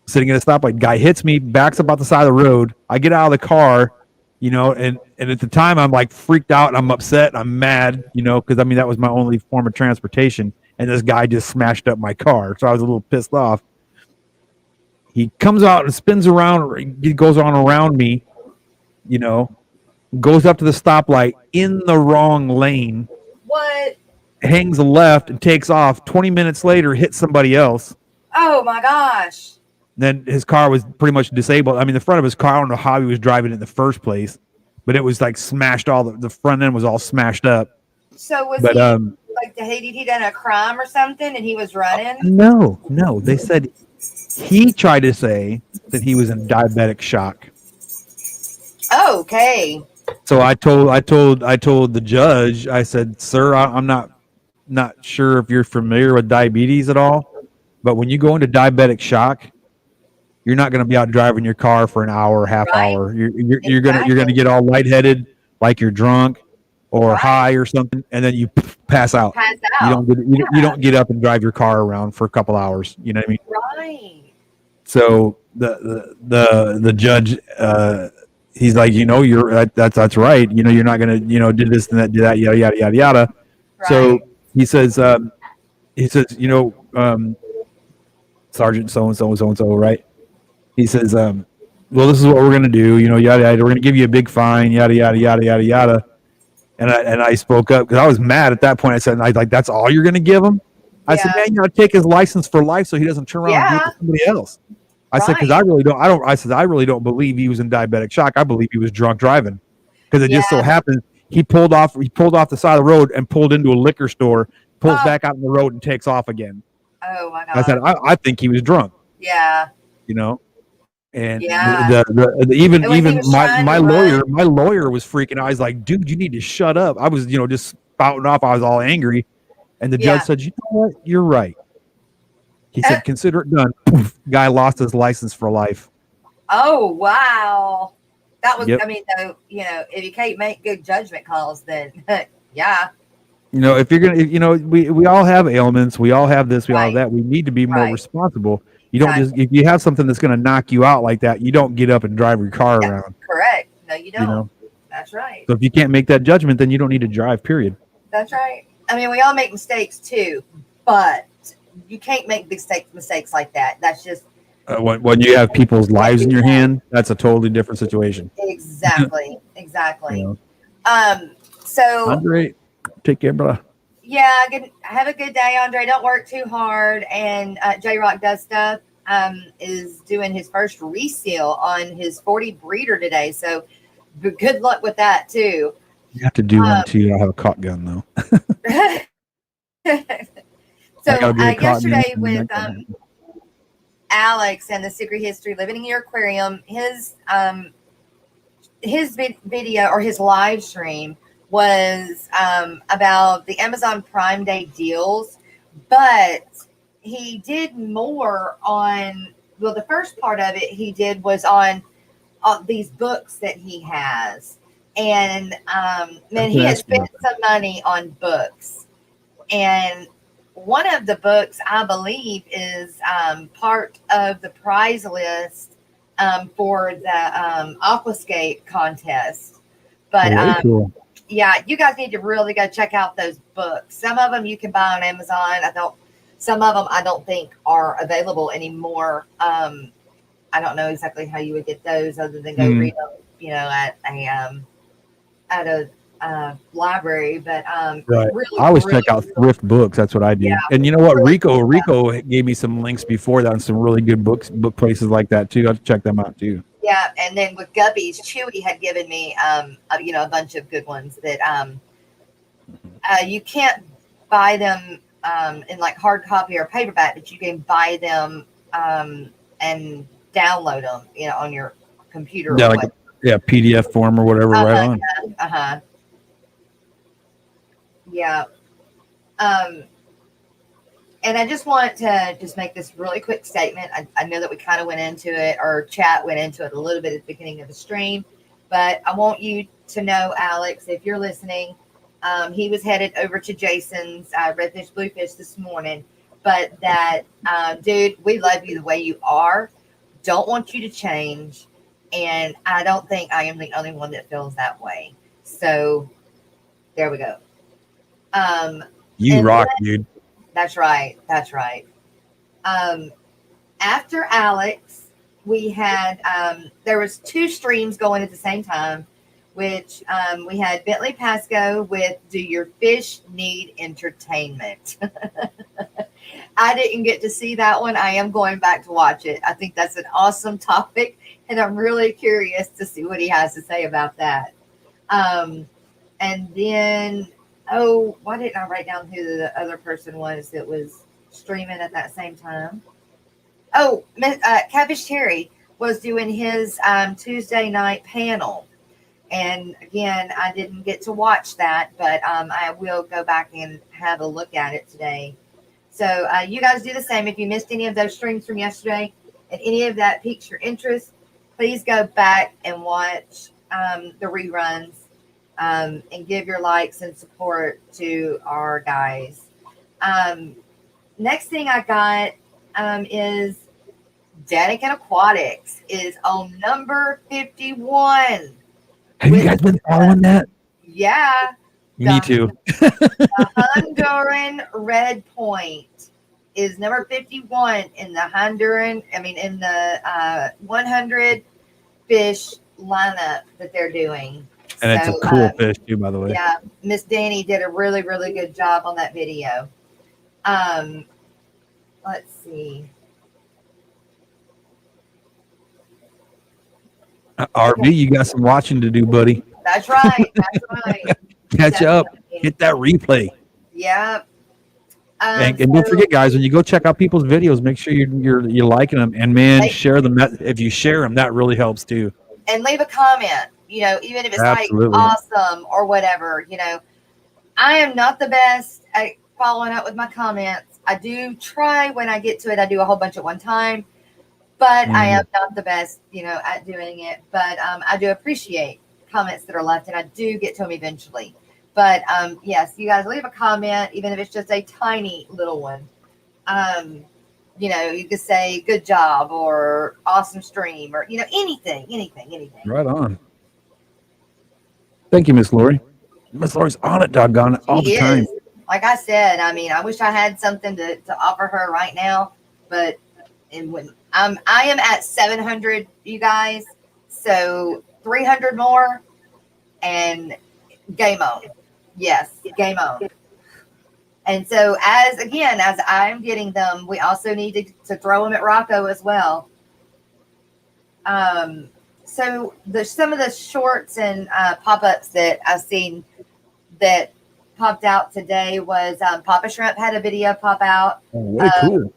sitting at a stoplight. Guy hits me, backs up out the side of the road. I get out of the car, and at the time I'm like freaked out. I'm upset. I'm mad, because that was my only form of transportation. And this guy just smashed up my car. So I was a little pissed off. He comes out and spins around. He goes on around me, goes up to the stoplight in the wrong lane. What? hangs a left and takes off. 20 minutes later, hits somebody else. Oh my gosh. Then his car was pretty much disabled. I mean, the front of his car, I don't know how he was driving it in the first place, but it was like smashed. All the front end was all smashed up. So was But he like did he done a crime or something and he was running? no. They said he tried to say that he was in diabetic shock. Okay. So I told the judge. I said, "Sir, I'm not sure if you're familiar with diabetes at all, but when you go into diabetic shock, you're not going to be out driving your car for an hour, half Right. hour. You're gonna Exactly. get all lightheaded, like you're drunk or Right. high or something, and then you pass out. Pass You out. you don't get up and drive your car around for a couple hours. You know what I mean? Right. So the judge, he's like, that's right. You're not gonna do this and that, do that, yada yada yada yada. Right. So he says, Sergeant so and so, right? He says, well, this is what we're gonna do. Yada yada. We're gonna give you a big fine, yada yada yada yada yada. And I spoke up because I was mad at that point. I said, that's all you're gonna give him? I said, man, take his license for life so he doesn't turn around and do it to somebody else. I said, because I really don't believe he was in diabetic shock. I believe he was drunk driving, because it just so happened he pulled off the side of the road and pulled into a liquor store, pulls back out on the road and takes off again. Oh my God. I said, I think he was drunk. Yeah. And Yeah. even my lawyer was freaking out. I was like, dude, you need to shut up. I was, just spouting off. I was all angry. And the judge said, you know what? You're right. He said, consider it done. Poof, guy lost his license for life. Oh, wow. That was, Yep. I mean, though, if you can't make good judgment calls, then yeah. If you're going to, we all have ailments. We all have this, we all have that. We need to be more responsible. You don't if you have something that's going to knock you out like that, you don't get up and drive your car around. Correct. No, you don't. That's right. So if you can't make that judgment, then you don't need to drive, period. That's right. I mean, we all make mistakes too, but you can't make mistakes like that. That's just when you have people's lives in your hand, that's a totally different situation. Exactly. So Andre, take care, brother. Yeah, have a good day, Andre. Don't work too hard. And J Rock Does Stuff is doing his first reseal on his 40 breeder today. So good luck with that too. You have to do one too. I have a caulk gun though. So yesterday with Alex and the Secret History Living in Your Aquarium, his video or his live stream was about the Amazon Prime Day deals, but he did more on, well, the first part of it he did was on these books that he has. And then he had spent some money on books. And one of the books, I believe, is part of the prize list for the Aquascape contest. But cool. Yeah, you guys need to really go check out those books. Some of them you can buy on Amazon. Some of them I don't think are available anymore. I don't know exactly how you would get those other than go read them, at a library. But right. Really, I always check out thrift books. That's what I do. Yeah, and you know what? Rico gave me some links before that on some really good book places like that too. I have to check them out too. Yeah, and then with Guppies, Chewy had given me, a bunch of good ones that you can't buy them in like hard copy or paperback, but you can buy them and download them, on your computer. Yeah, PDF form or whatever. Right on. Yeah. And I just want to make this really quick statement. I know that we kind of went into it, or chat went into it a little bit at the beginning of the stream, but I want you to know, Alex, if you're listening, he was headed over to Jason's Redfish Bluefish this morning, but that, dude, we love you the way you are. Don't want you to change. And I don't think I am the only one that feels that way. So there we go. You rock, dude. That's right. That's right. After Alex, we had, there was 2 streams going at the same time. which we had Bentley Pasco with Do Your Fish Need Entertainment? I didn't get to see that one. I am going back to watch it. I think that's an awesome topic, and I'm really curious to see what he has to say about that. And then, oh, why didn't I write down who the other person was that was streaming at that same time? Oh, Cabbage Terry was doing his Tuesday night panel. And again, I didn't get to watch that, but I will go back and have a look at it today. So you guys do the same. If you missed any of those streams from yesterday and any of that piques your interest, please go back and watch the reruns and give your likes and support to our guys. Next thing I got is Danican Aquatics is on number 51. Have you guys been following that? Yeah. Me too. The Honduran Red Point is number 51 in the in the 100 fish lineup that they're doing. And it's a cool fish too, by the way. Yeah, Miss Danny did a really, really good job on that video. Let's see. RV, you got some watching to do, buddy. That's right. That's right. Catch Definitely. up. Get that replay. Yep. And don't forget, guys, when you go check out people's videos, make sure you're liking them. And man, share them. If you share them, that really helps too. And leave a comment. Even if it's Absolutely. like awesome or whatever. I am not the best at following up with my comments. I do try when I get to it. I do a whole bunch at one time, but I am not the best, at doing it. But I do appreciate comments that are left, and I do get to them eventually. But yes, you guys leave a comment, even if it's just a tiny little one. You could say good job or awesome stream or anything. Right on. Thank you, Miss Lori. Miss Lori's on it, doggone it, all the time. Like I said, I wish I had something to offer her right now, but I am at 700, you guys, so 300 more and game on. Yes, game on. And so as I'm getting them, we also need to throw them at Rocko as well. So some of the shorts and pop-ups that I've seen that popped out today was Papa Shrimp had a video pop out. Oh, very cool.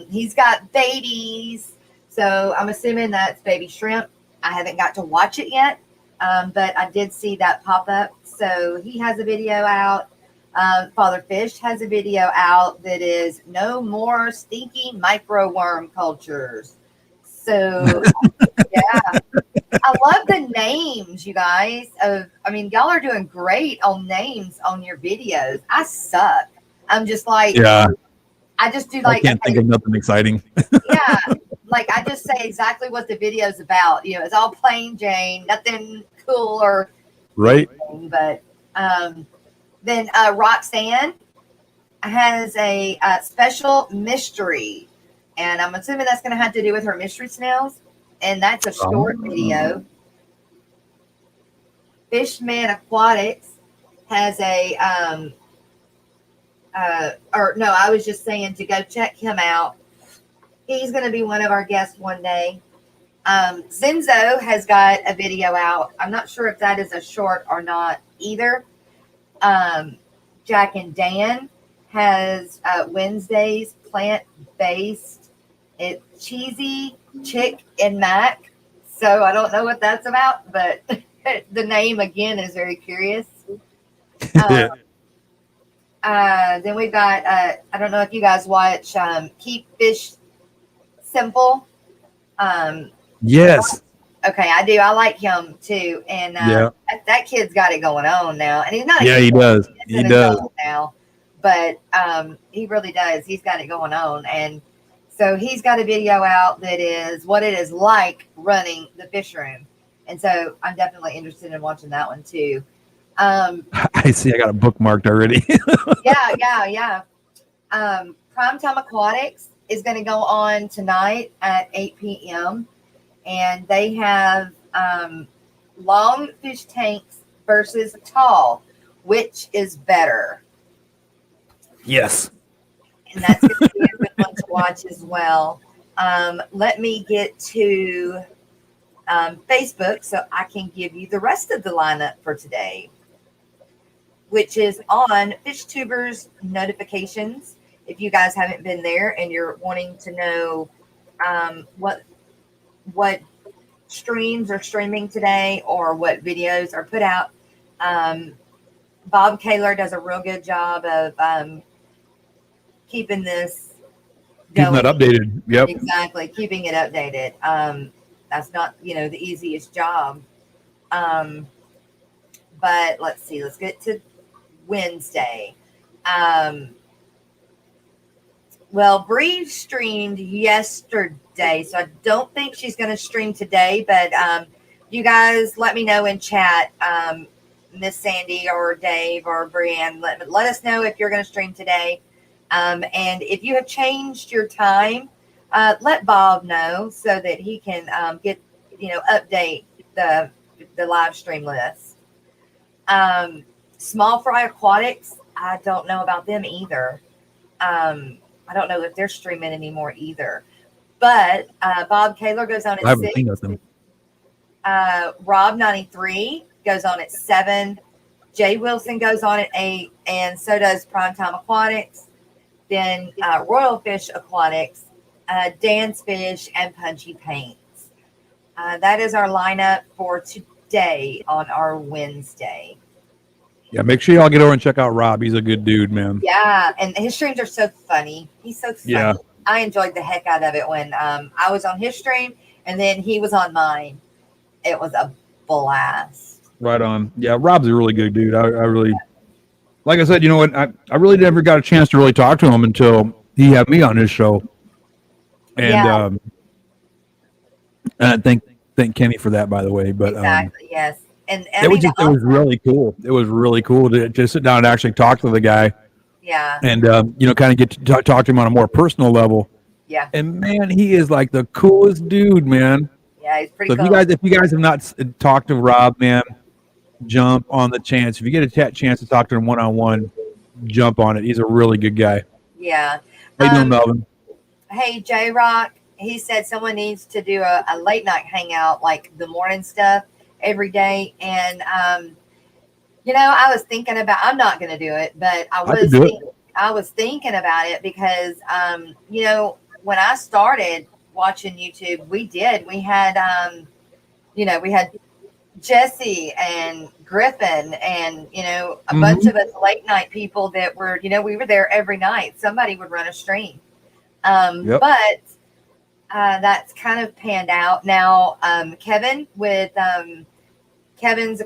He's got babies, so I'm assuming that's baby shrimp. I haven't got to watch it yet, but I did see that pop up. So he has a video out. Father Fish has a video out that is no more stinky micro worm cultures. So yeah, I love the names, you guys. Y'all are doing great on names on your videos. I suck. I'm just like, yeah. I just do I can't think of nothing exciting. Yeah, like I just say exactly what the video's about. It's all plain Jane, nothing cool or right. Anything, but then Roxanne has a special mystery, and I'm assuming that's going to have to do with her mystery snails, and that's a short video. Fishman Aquatics has I was just saying to go check him out. He's going to be one of our guests one day. Zenzo has got a video out. I'm not sure if that is a short or not either. Jack and Dan has Wednesday's plant-based. It's cheesy chick and mac. So I don't know what that's about, but the name again is very curious. Then we've got, I don't know if you guys watch Keep Fish Simple. Yes. Okay, I do. I like him too. And that kid's got it going on now. And he's not. Yeah, he does. He does now. But he really does. He's got it going on. And so he's got a video out that is what it is like running the fish room. And so I'm definitely interested in watching that one too. I see. I got it bookmarked already. Yeah. Primetime Aquatics is going to go on tonight at 8 p.m. And they have long fish tanks versus tall. Which is better? Yes. And that's going to be a good one to watch as well. Let me get to Facebook so I can give you the rest of the lineup for today, which is on FishTubers notifications. If you guys haven't been there and you're wanting to know what streams are streaming today or what videos are put out, Bob Kaler does a real good job of keeping this Keeping going. that updated. Yep. Exactly, keeping it updated. That's not the easiest job. But let's see. Let's get to Wednesday. Well, Bree streamed yesterday, so I don't think she's going to stream today. But you guys, let me know in chat, Miss Sandy or Dave or Brianne. Let us know if you're going to stream today. And if you have changed your time, let Bob know so that he can get update the live stream list. Small Fry Aquatics, I don't know about them either. I don't know if they're streaming anymore either. But Bob Kaler goes on I at haven't seen 6. nothing. Rob 93 goes on at 7. Jay Wilson goes on at 8, and so does Primetime Aquatics. Then Royal Fish Aquatics, Dan's Fish, and Punchy Paints. That is our lineup for today on our Wednesday. Yeah, make sure y'all get over and check out Rob. He's a good dude, man. Yeah, and his streams are so funny. He's so funny. Yeah. I enjoyed the heck out of it when I was on his stream and then he was on mine. It was a blast. Right on. Yeah, Rob's a really good dude. I really, like I said, you know what? I really never got a chance to really talk to him until he had me on his show. And and I thank Kenny for that, by the way. But exactly, yes. And it was really cool. It was really cool to sit down and actually talk to the guy. Yeah. And kind of get to talk to him on a more personal level. Yeah. And man, he is like the coolest dude, man. Yeah, he's pretty So cool. if you guys have not talked to Rob, man, jump on the chance. If you get a chance to talk to him one-on-one, jump on it. He's a really good guy. Yeah. How you doing, Melvin? Hey, J-Rock, he said someone needs to do a late night hangout, like the morning stuff every day. And, I was thinking about, I'm not going to do it, but I was thinking about it because, when I started watching YouTube, we had, we had Jesse and Griffin and, a bunch of us late night people that were, we were there every night. Somebody would run a stream. But that's kind of panned out. Now, Kevin with Kevin's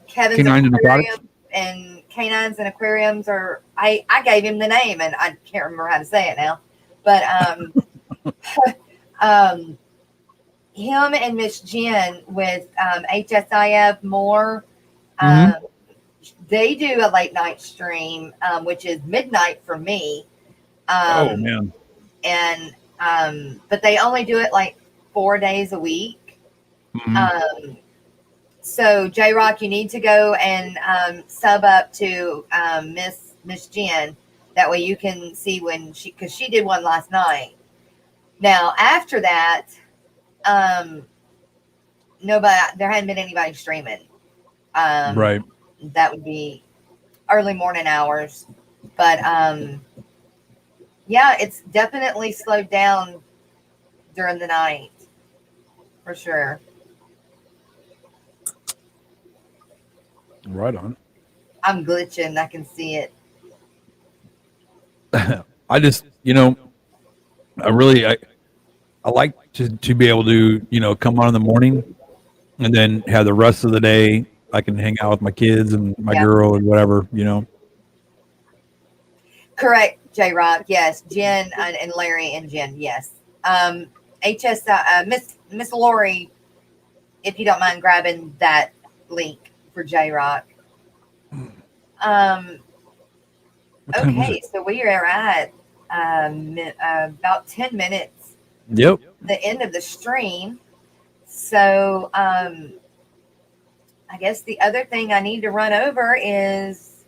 Canines Aquarium and Canines and Aquariums, or I gave him the name and I can't remember how to say it now. But him and Miss Jen with HSIF More, they do a late night stream, which is midnight for me. Oh man. And but they only do it like 4 days a week. So J-Rock, you need to go and sub up to Miss Jen. That way you can see because she did one last night. Now after that, there hadn't been anybody streaming. Right. That would be early morning hours, but yeah, it's definitely slowed down during the night for sure. Right on. I'm glitching. I can see it. I just, I like to be able to, come on in the morning and then have the rest of the day. I can hang out with my kids and my girl and whatever, Correct, J-Rock. Yes. Jen and Larry and Jen. Yes. Miss Lori, if you don't mind grabbing that link for J-Rock. Okay, so we are at about 10 minutes. Yep. The end of the stream. So I guess the other thing I need to run over is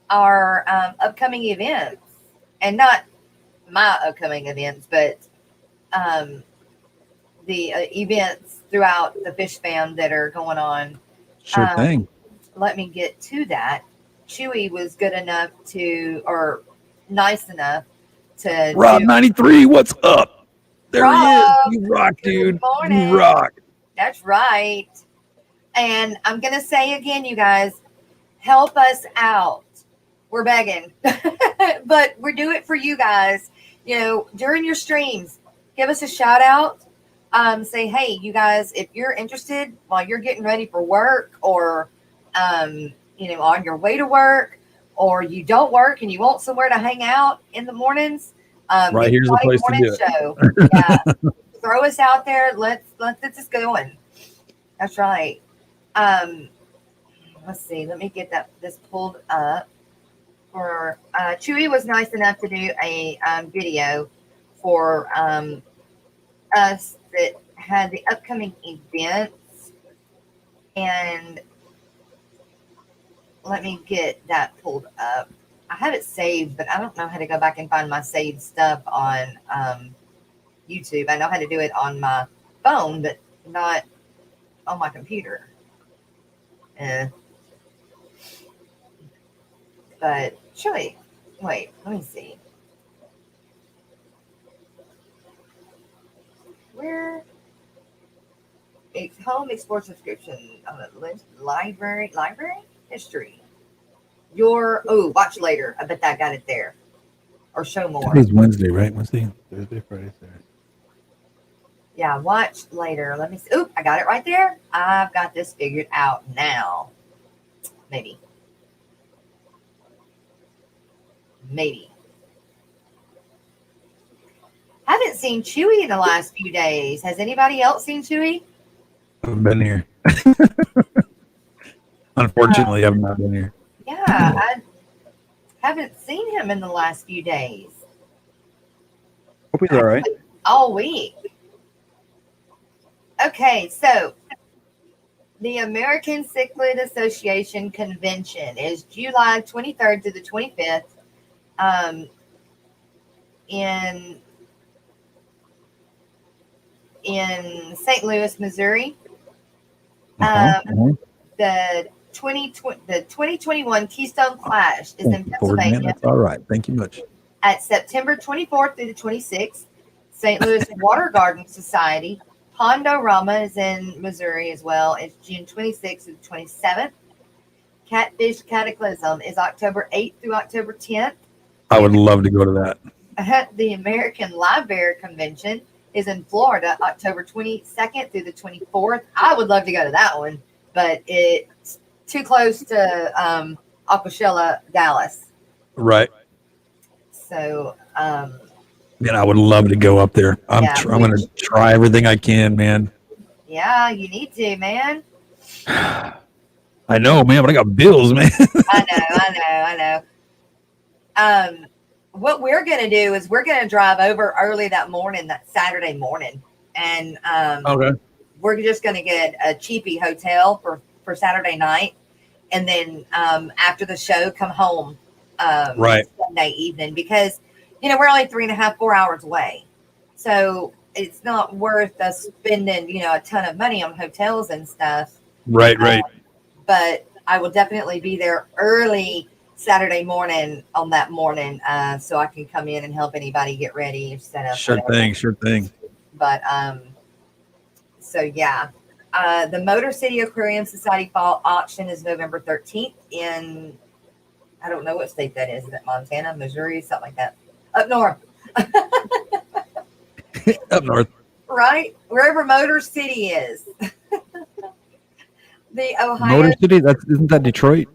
our upcoming events, and not my upcoming events, but um, the events throughout the fish fam that are going on. Sure thing. Let me get to that. Chewy was good enough to, or nice enough to Rob do. 93, what's up? There he is. Rob, You rock, good dude. morning. You rock. That's right. And I'm going to say again, you guys, help us out. We're begging, but we do it for you guys. You know, during your streams, give us a shout out. Say, hey, you guys, if you're interested while you're getting ready for work, or, on your way to work, or you don't work and you want somewhere to hang out in the mornings, Right here's the place to do it. Show. Yeah, throw us out there. Let's get this going. That's right. Let's see. Let me get this pulled up. For Chewy was nice enough to do a video for us that had the upcoming events, and let me get that pulled up. I have it saved, but I don't know how to go back and find my saved stuff on YouTube. I know how to do it on my phone, but not on my computer. But Chewy, wait, let me see. Where? It's home export subscription on the list. Library history. Watch later. I bet that got it there. Or show more. Today's Wednesday, right? Wednesday, Thursday, Friday, Saturday. Yeah, watch later. Let me see. Oop, I got it right there. I've got this figured out now. Maybe. Haven't seen Chewy in the last few days. Has anybody else seen Chewy? I haven't been here. Unfortunately, I've not been here. Yeah, I haven't seen him in the last few days. Hope he's all right. All week. Okay, so the American Cichlid Association Convention is July 23rd to the 25th in St. Louis, Missouri. The 2021 Keystone Clash is in Pennsylvania. That's all right. Thank you much. At September 24th through the 26th. St. Louis Water Garden Society. Pondorama is in Missouri as well. It's June 26th to the 27th. Catfish Cataclysm is October 8th through October 10th. I would love to go to that. The American Live Bear Convention is in Florida, October 22nd through the 24th. I would love to go to that one, but it's too close to Aquashella, Dallas. Right. So, man, I would love to go up there. I'm going to try everything I can, man. Yeah, you need to, man. I know, man, but I got bills, man. I know. What we're going to do is we're going to drive over early that Saturday morning. And okay. We're just going to get a cheapy hotel for Saturday night. And then after the show, come home right. Sunday evening. Because, we're only 3.5, 4 hours away. So it's not worth us spending, a ton of money on hotels and stuff. Right. But I will definitely be there early Saturday morning on that morning, so I can come in and help anybody get ready, set up. Sure thing. But so yeah, the Motor City Aquarium Society Fall Auction is November 13th in, I don't know what state that is. Is it Montana, Missouri, something like that? Up north. Up north. Right, wherever Motor City is. The Ohio Motor City. Isn't that Detroit?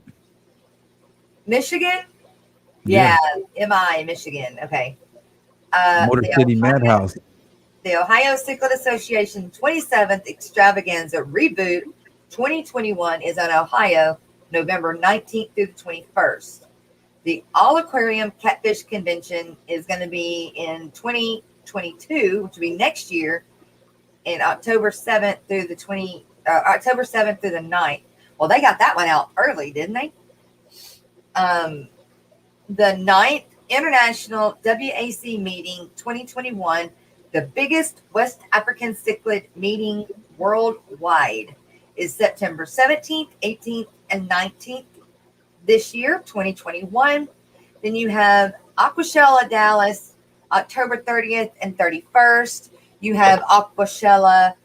Michigan? Yeah. MI, Michigan. Okay. Motor City Madhouse. The Ohio Cichlid Association 27th Extravaganza Reboot 2021 is in Ohio, November 19th through the 21st. The All Aquarium Catfish Convention is going to be in 2022, which will be next year, in October 7th through the 9th. Well, they got that one out early, didn't they? The 9th International WAC meeting 2021, the biggest West African cichlid meeting worldwide, is September 17th, 18th, and 19th this year, 2021. Then you have Aquashella Dallas, October 30th and 31st. You have Aquashella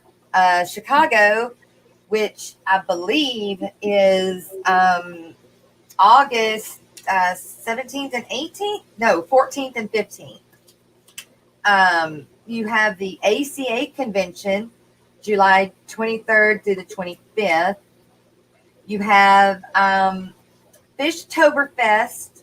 Chicago, which I believe is August 17th and 18th. No, 14th and 15th. You have the ACA convention, July 23rd through the 25th. You have Fishtoberfest,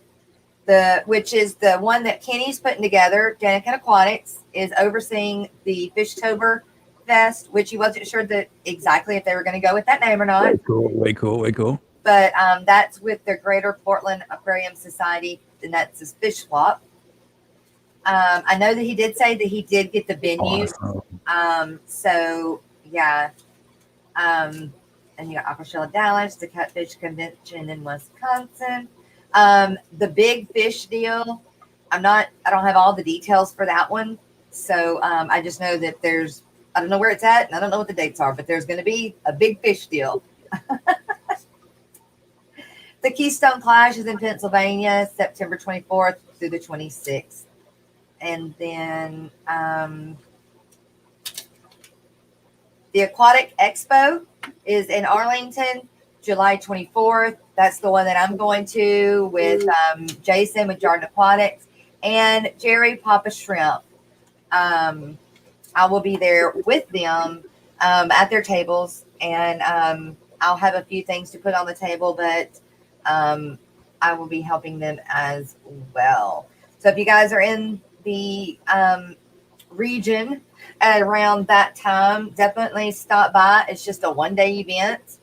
which is the one that Kenny's putting together. Danican Aquatics is overseeing the Fishtoberfest, which he wasn't sure that exactly if they were going to go with that name or not. Way cool. But that's with the Greater Portland Aquarium Society, and that's his fish swap. I know that he did say that he did get the venue. Awesome. So yeah. And you got Aquashella Dallas, the Catfish Convention in Wisconsin. The big fish deal. I don't have all the details for that one. So I just know that I don't know where it's at, and I don't know what the dates are, but there's going to be a big fish deal. The Keystone Clash is in Pennsylvania, September 24th through the 26th. And then the Aquatic Expo is in Arlington, July 24th. That's the one that I'm going to with Jason with Jordan Aquatics and Jerry Papa Shrimp. I will be there with them at their tables, and I'll have a few things to put on the table, but I will be helping them as well. So if you guys are in the region at around that time, definitely stop by. It's just a one-day event.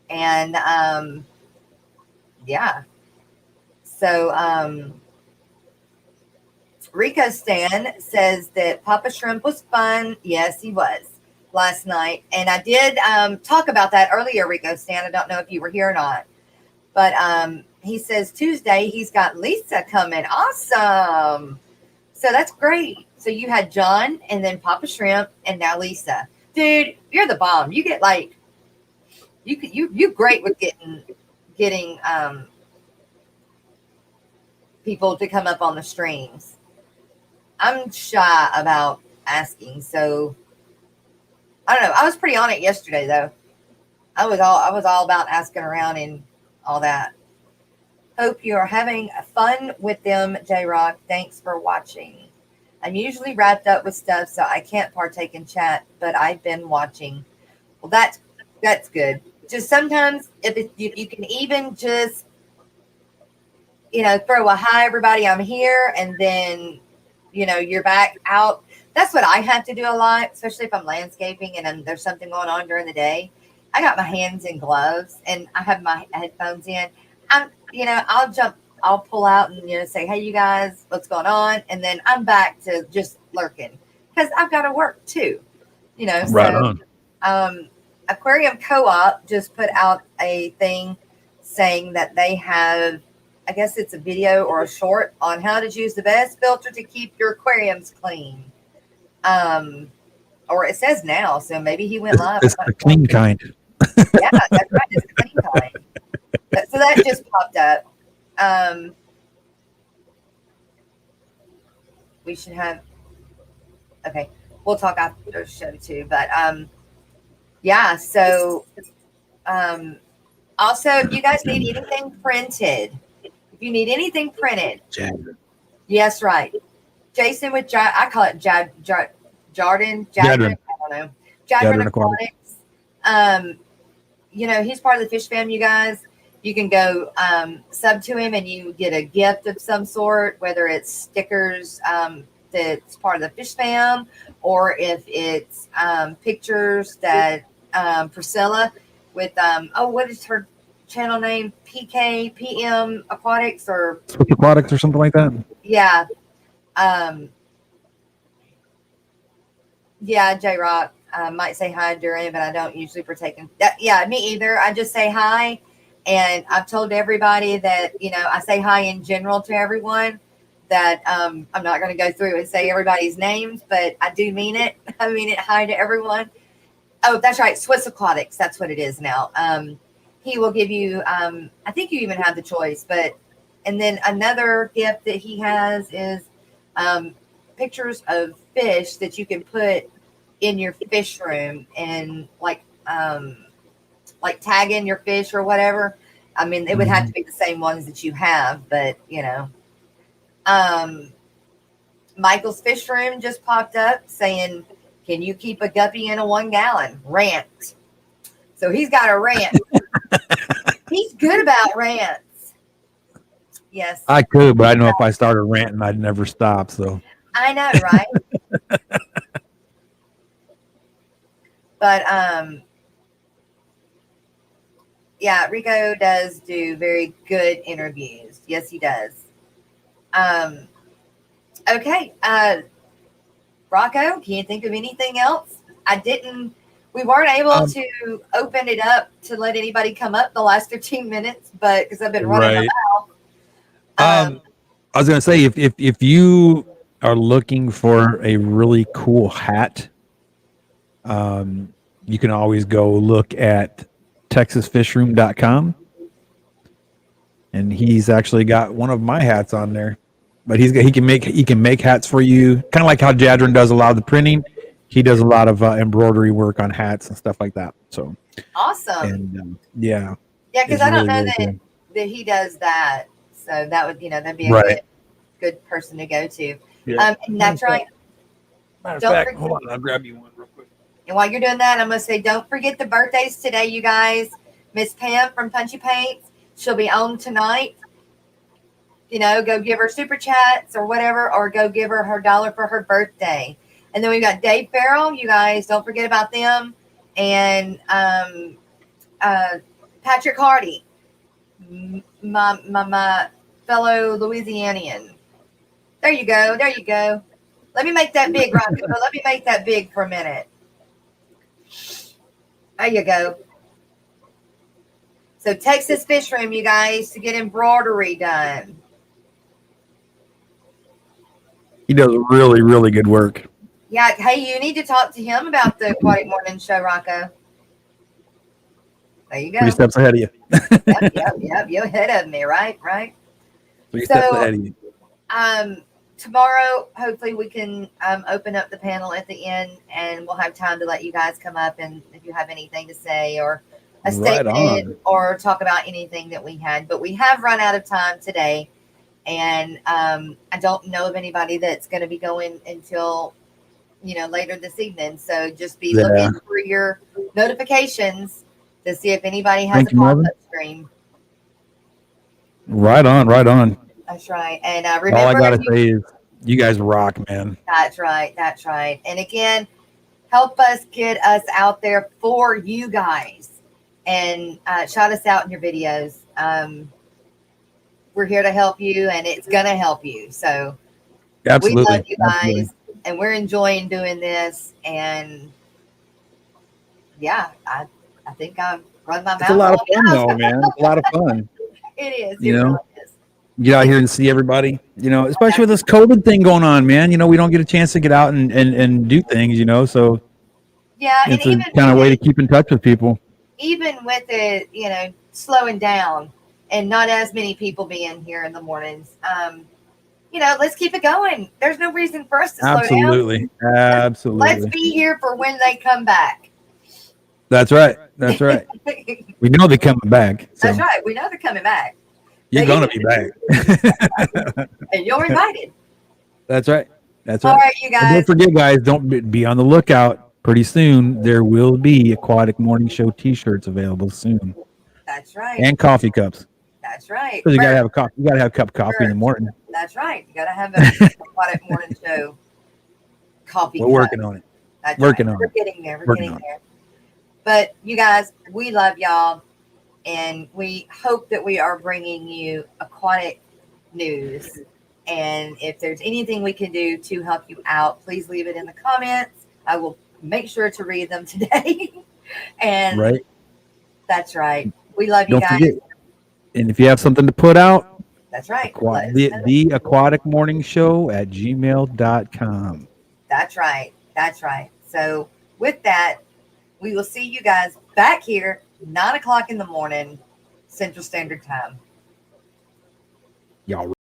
And yeah. So Rico Stan says that Papa Shrimp was fun. Yes, he was last night. And I did talk about that earlier, Rico Stan. I don't know if you were here or not. But he says Tuesday he's got Lisa coming. Awesome. So that's great. So you had John and then Papa Shrimp and now Lisa. Dude, you're the bomb. You get like you great with getting people to come up on the streams. I'm shy about asking, so I don't know. I was pretty on it yesterday though. I was all about asking around and all that. Hope you are having fun with them, J-Rock. Thanks for watching. I'm usually wrapped up with stuff, so I can't partake in chat, but I've been watching. Well, that's good. Just sometimes if you can even just, throw a hi, everybody, I'm here, and then, you're back out. That's what I have to do a lot, especially if I'm landscaping and there's something going on during the day. I got my hands in gloves and I have my headphones in. I'll pull out and, say, hey, you guys, what's going on? And then I'm back to just lurking because I've got to work too, Right on. Aquarium Co-op just put out a thing saying that they have, I guess it's a video or a short on how to choose the best filter to keep your aquariums clean. Or it says now, so maybe he went live. It's the clean kind. Yeah, that's right. It's the clean kind. So that just popped up. We should have. Okay, we'll talk after the show too. But yeah. So also, if you guys need anything printed, yes, right. Jason with I call it Jardin. I don't know. Jadrin Aquatics. He's part of the Fish Fam, you guys. You can go sub to him and you get a gift of some sort, whether it's stickers that's part of the Fish Fam, or if it's pictures that Priscilla with, what is her channel name? PM Aquatics or Aquatics or something like that? Yeah. Yeah, J-Rock. Might say hi during, but I don't usually partake in that. Yeah, me either. I just say hi. And I've told everybody that, I say hi in general to everyone, that I'm not going to go through and say everybody's names, but I do mean it. I mean it hi to everyone. Oh, that's right. Swiss Aquatics. That's what it is now. He will give you, I think you even have the choice, and then another gift that he has is pictures of fish that you can put in your fish room and like tag in your fish or whatever. I mean, it would have to be the same ones that you have, but Michael's fish room just popped up saying, "Can you keep a guppy in a 1 gallon?" Rant. So he's got a rant. He's good about rants. Yes. I could, but I know if I started ranting, I'd never stop. So I know, right? But yeah, Rico does do very good interviews. Yes, he does. Okay. Rocko, can you think of anything else? We weren't able to open it up to let anybody come up the last 15 minutes, but because I've been running my mouth. I was going to say, if you are looking for a really cool hat, you can always go look at texasfishroom.com. And he's actually got one of my hats on there. But he can make hats for you, kind of like how Jadron does a lot of the printing. He does a lot of embroidery work on hats and stuff like that. So awesome. And yeah, because I don't know that he does that. So that would that'd be a good person to go to. Yeah. And that's right. Matter of fact, hold on, I'll grab you one real quick. And while you're doing that, I'm gonna say don't forget the birthdays today, you guys. Miss Pam from Punchy Paints, she'll be on tonight. Go give her super chats or whatever, or go give her her $1 for her birthday. And then we've got Dave Farrell. You guys don't forget about them. And Patrick Hardy, my fellow Louisianian. There you go. There you go. Let me make that big, Rocko. Let me make that big for a minute. There you go. So Texas Fish Room, you guys, to get embroidery done. He does really, really good work. Yeah. Hey, you need to talk to him about the Aquatic Morning Show, Rocko. There you go. 3 steps ahead of you. Yep. You're ahead of me, right? 3 steps ahead of you. Tomorrow, hopefully we can open up the panel at the end, and we'll have time to let you guys come up, and if you have anything to say or a statement or talk about anything that we had. But we have run out of time today, and I don't know of anybody that's going to be going until later this evening. So just be looking for your notifications to see if anybody has a pop-up stream. Right on. That's right. And remember, all I gotta say is you guys rock, man. That's right. And again, help us get us out there for you guys, and shout us out in your videos. We're here to help you, and it's gonna help you. So absolutely, we love you guys, and we're enjoying doing this. And yeah, I think I've run my mouth. It's a lot of fun, though, man. It's a lot of fun. It is. You know, really is. Get out here and see everybody. Especially with this COVID thing going on, man. We don't get a chance to get out and do things. So yeah, it's a kind of way to keep in touch with people. Even with it, slowing down and not as many people being here in the mornings. Let's keep it going. There's no reason for us to slow down. Absolutely. Let's be here for when they come back. That's right. We know they're coming back. So. That's right. We know they're coming back. You're going to be back. And you're invited. That's right. All right, you guys. And don't forget, guys, don't be on the lookout. Pretty soon, there will be Aquatic Morning Show T-shirts available soon. That's right. And coffee cups. That's right. Because you gotta have a coffee. You gotta have a cup of coffee in the morning. That's right. You gotta have a Aquatic Morning Show coffee. We're working on it. That's working right. on We're getting there. We're getting there. But you guys, we love y'all, and we hope that we are bringing you aquatic news. And if there's anything we can do to help you out, please leave it in the comments. I will make sure to read them today. And Right. that's right. We love you Don't guys. forget. And if you have something to put out, That's right. aqua- Let us the, know. the aquatic morning show at gmail.com. That's right. That's right. So with that, we will see you guys back here 9 o'clock in the morning, Central Standard Time. Y'all